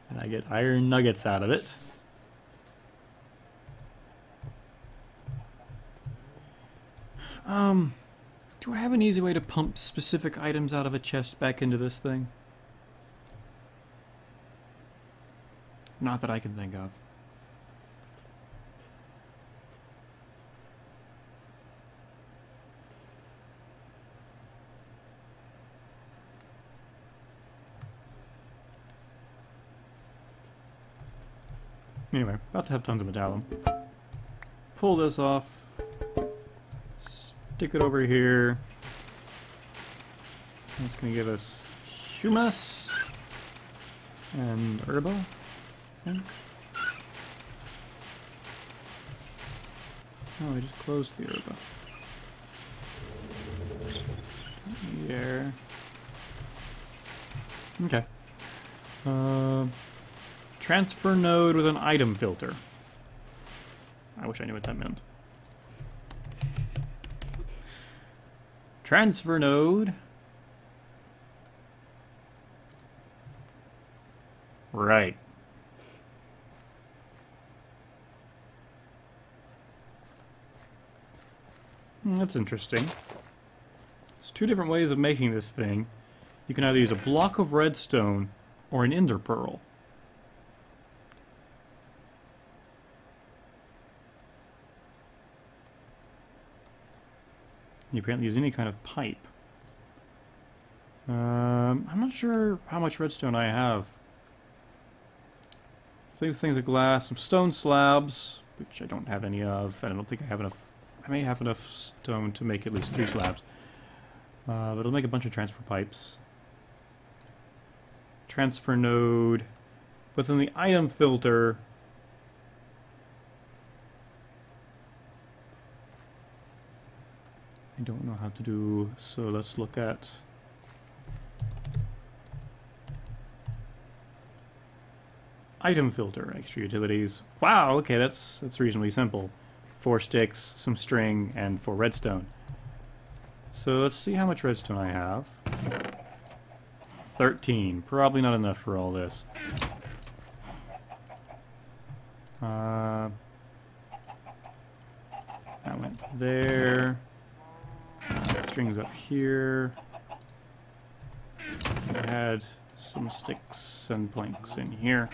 and I get iron nuggets out of it. Do I have an easy way to pump specific items out of a chest back into this thing? Not that I can think of. Anyway, about to have tons of metallum. Pull this off. Stick it over here. That's going to give us humus and herba, I think. Oh, I just closed the herba. There. Okay. Transfer node with an item filter. I wish I knew what that meant. Transfer node. Right. That's interesting. There's 2 different ways of making this thing. You can either use a block of redstone or an ender pearl. You apparently use any kind of pipe. I'm not sure how much redstone I have. Things of glass, some stone slabs, which I don't have any of, and I don't think I have enough. I may have enough stone to make at least 3 slabs. But it'll make a bunch of transfer pipes. Transfer node. But then the item filter... I don't know how to do, so let's look at... Item filter, extra utilities. Wow, okay, that's reasonably simple. 4 sticks, some string, and 4 redstone. So let's see how much redstone I have. 13. Probably not enough for all this. That went there. Strings up here. I had some sticks and planks in here.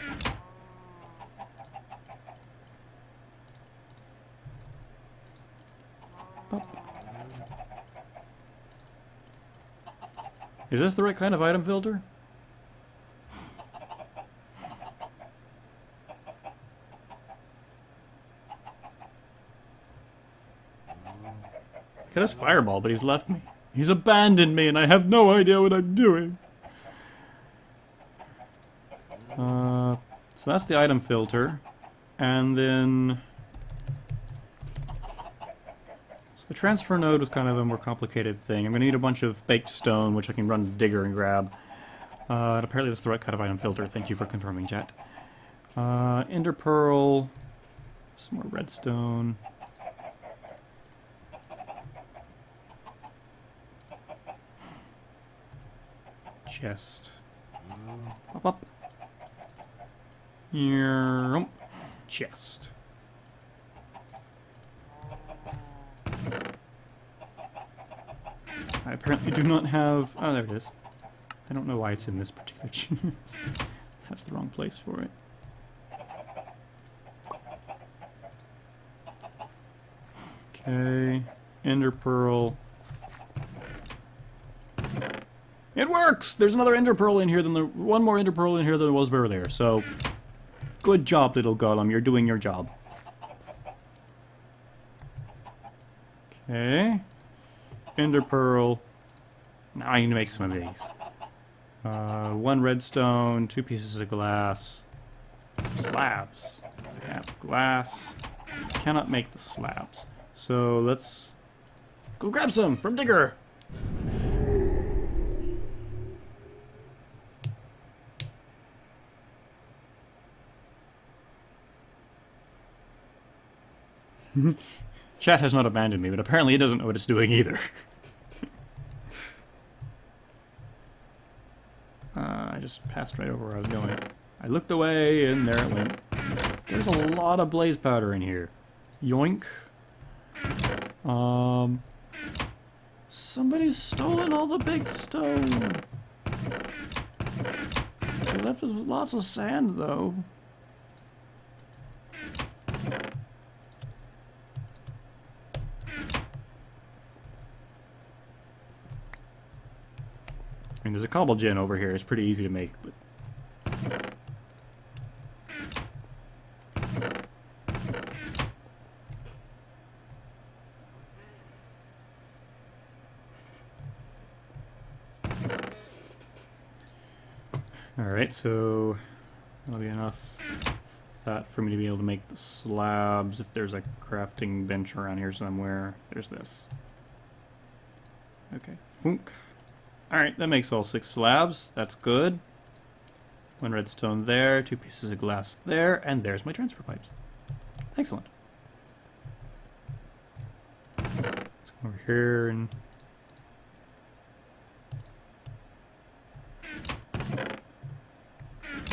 Pop. Is this the right kind of item filter? Got his fireball, but he's left me. He's abandoned me, and I have no idea what I'm doing. So that's the item filter. And then... So the transfer node was kind of a more complicated thing. I'm going to need a bunch of baked stone, which I can run to Digger and grab. And apparently that's the right kind of item filter. Thank you for confirming, chat. Ender Pearl. Some more redstone. Chest. Pop up. Chest. I apparently do not have... Oh, there it is. I don't know why it's in this particular chest. That's the wrong place for it. Okay. Ender Pearl. It works! There's another Ender Pearl in here than one more Ender Pearl in here than there was earlier, so... Good job, little golem. You're doing your job. Okay. Ender Pearl. Now I need to make some of these. 1 redstone, 2 pieces of glass, slabs. I have glass. Cannot make the slabs. So let's go grab some from Digger. Chat has not abandoned me, but apparently it doesn't know what it's doing either. I just passed right over where I was going. I looked away, and there it went. There's a lot of blaze powder in here. Yoink. Somebody's stolen all the big stone. They left us with lots of sand, though. I mean, there's a cobble gen over here. It's pretty easy to make, but... Alright, so... That'll be enough that for me to be able to make the slabs. If there's a crafting bench around here somewhere, there's this. Okay, Funk. Alright, that makes all 6 slabs. That's good. 1 redstone there, 2 pieces of glass there, and there's my transfer pipes. Excellent. Let's go over here and...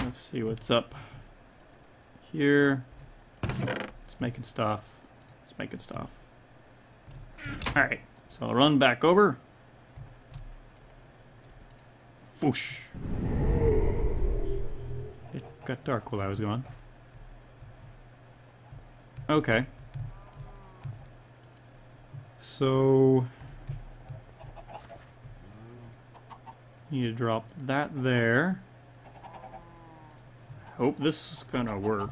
Let's see what's up here. It's making stuff. It's making stuff. Alright, so I'll run back over. Whoosh. It got dark while I was gone. Okay. So... Need to drop that there. Hope this is gonna work.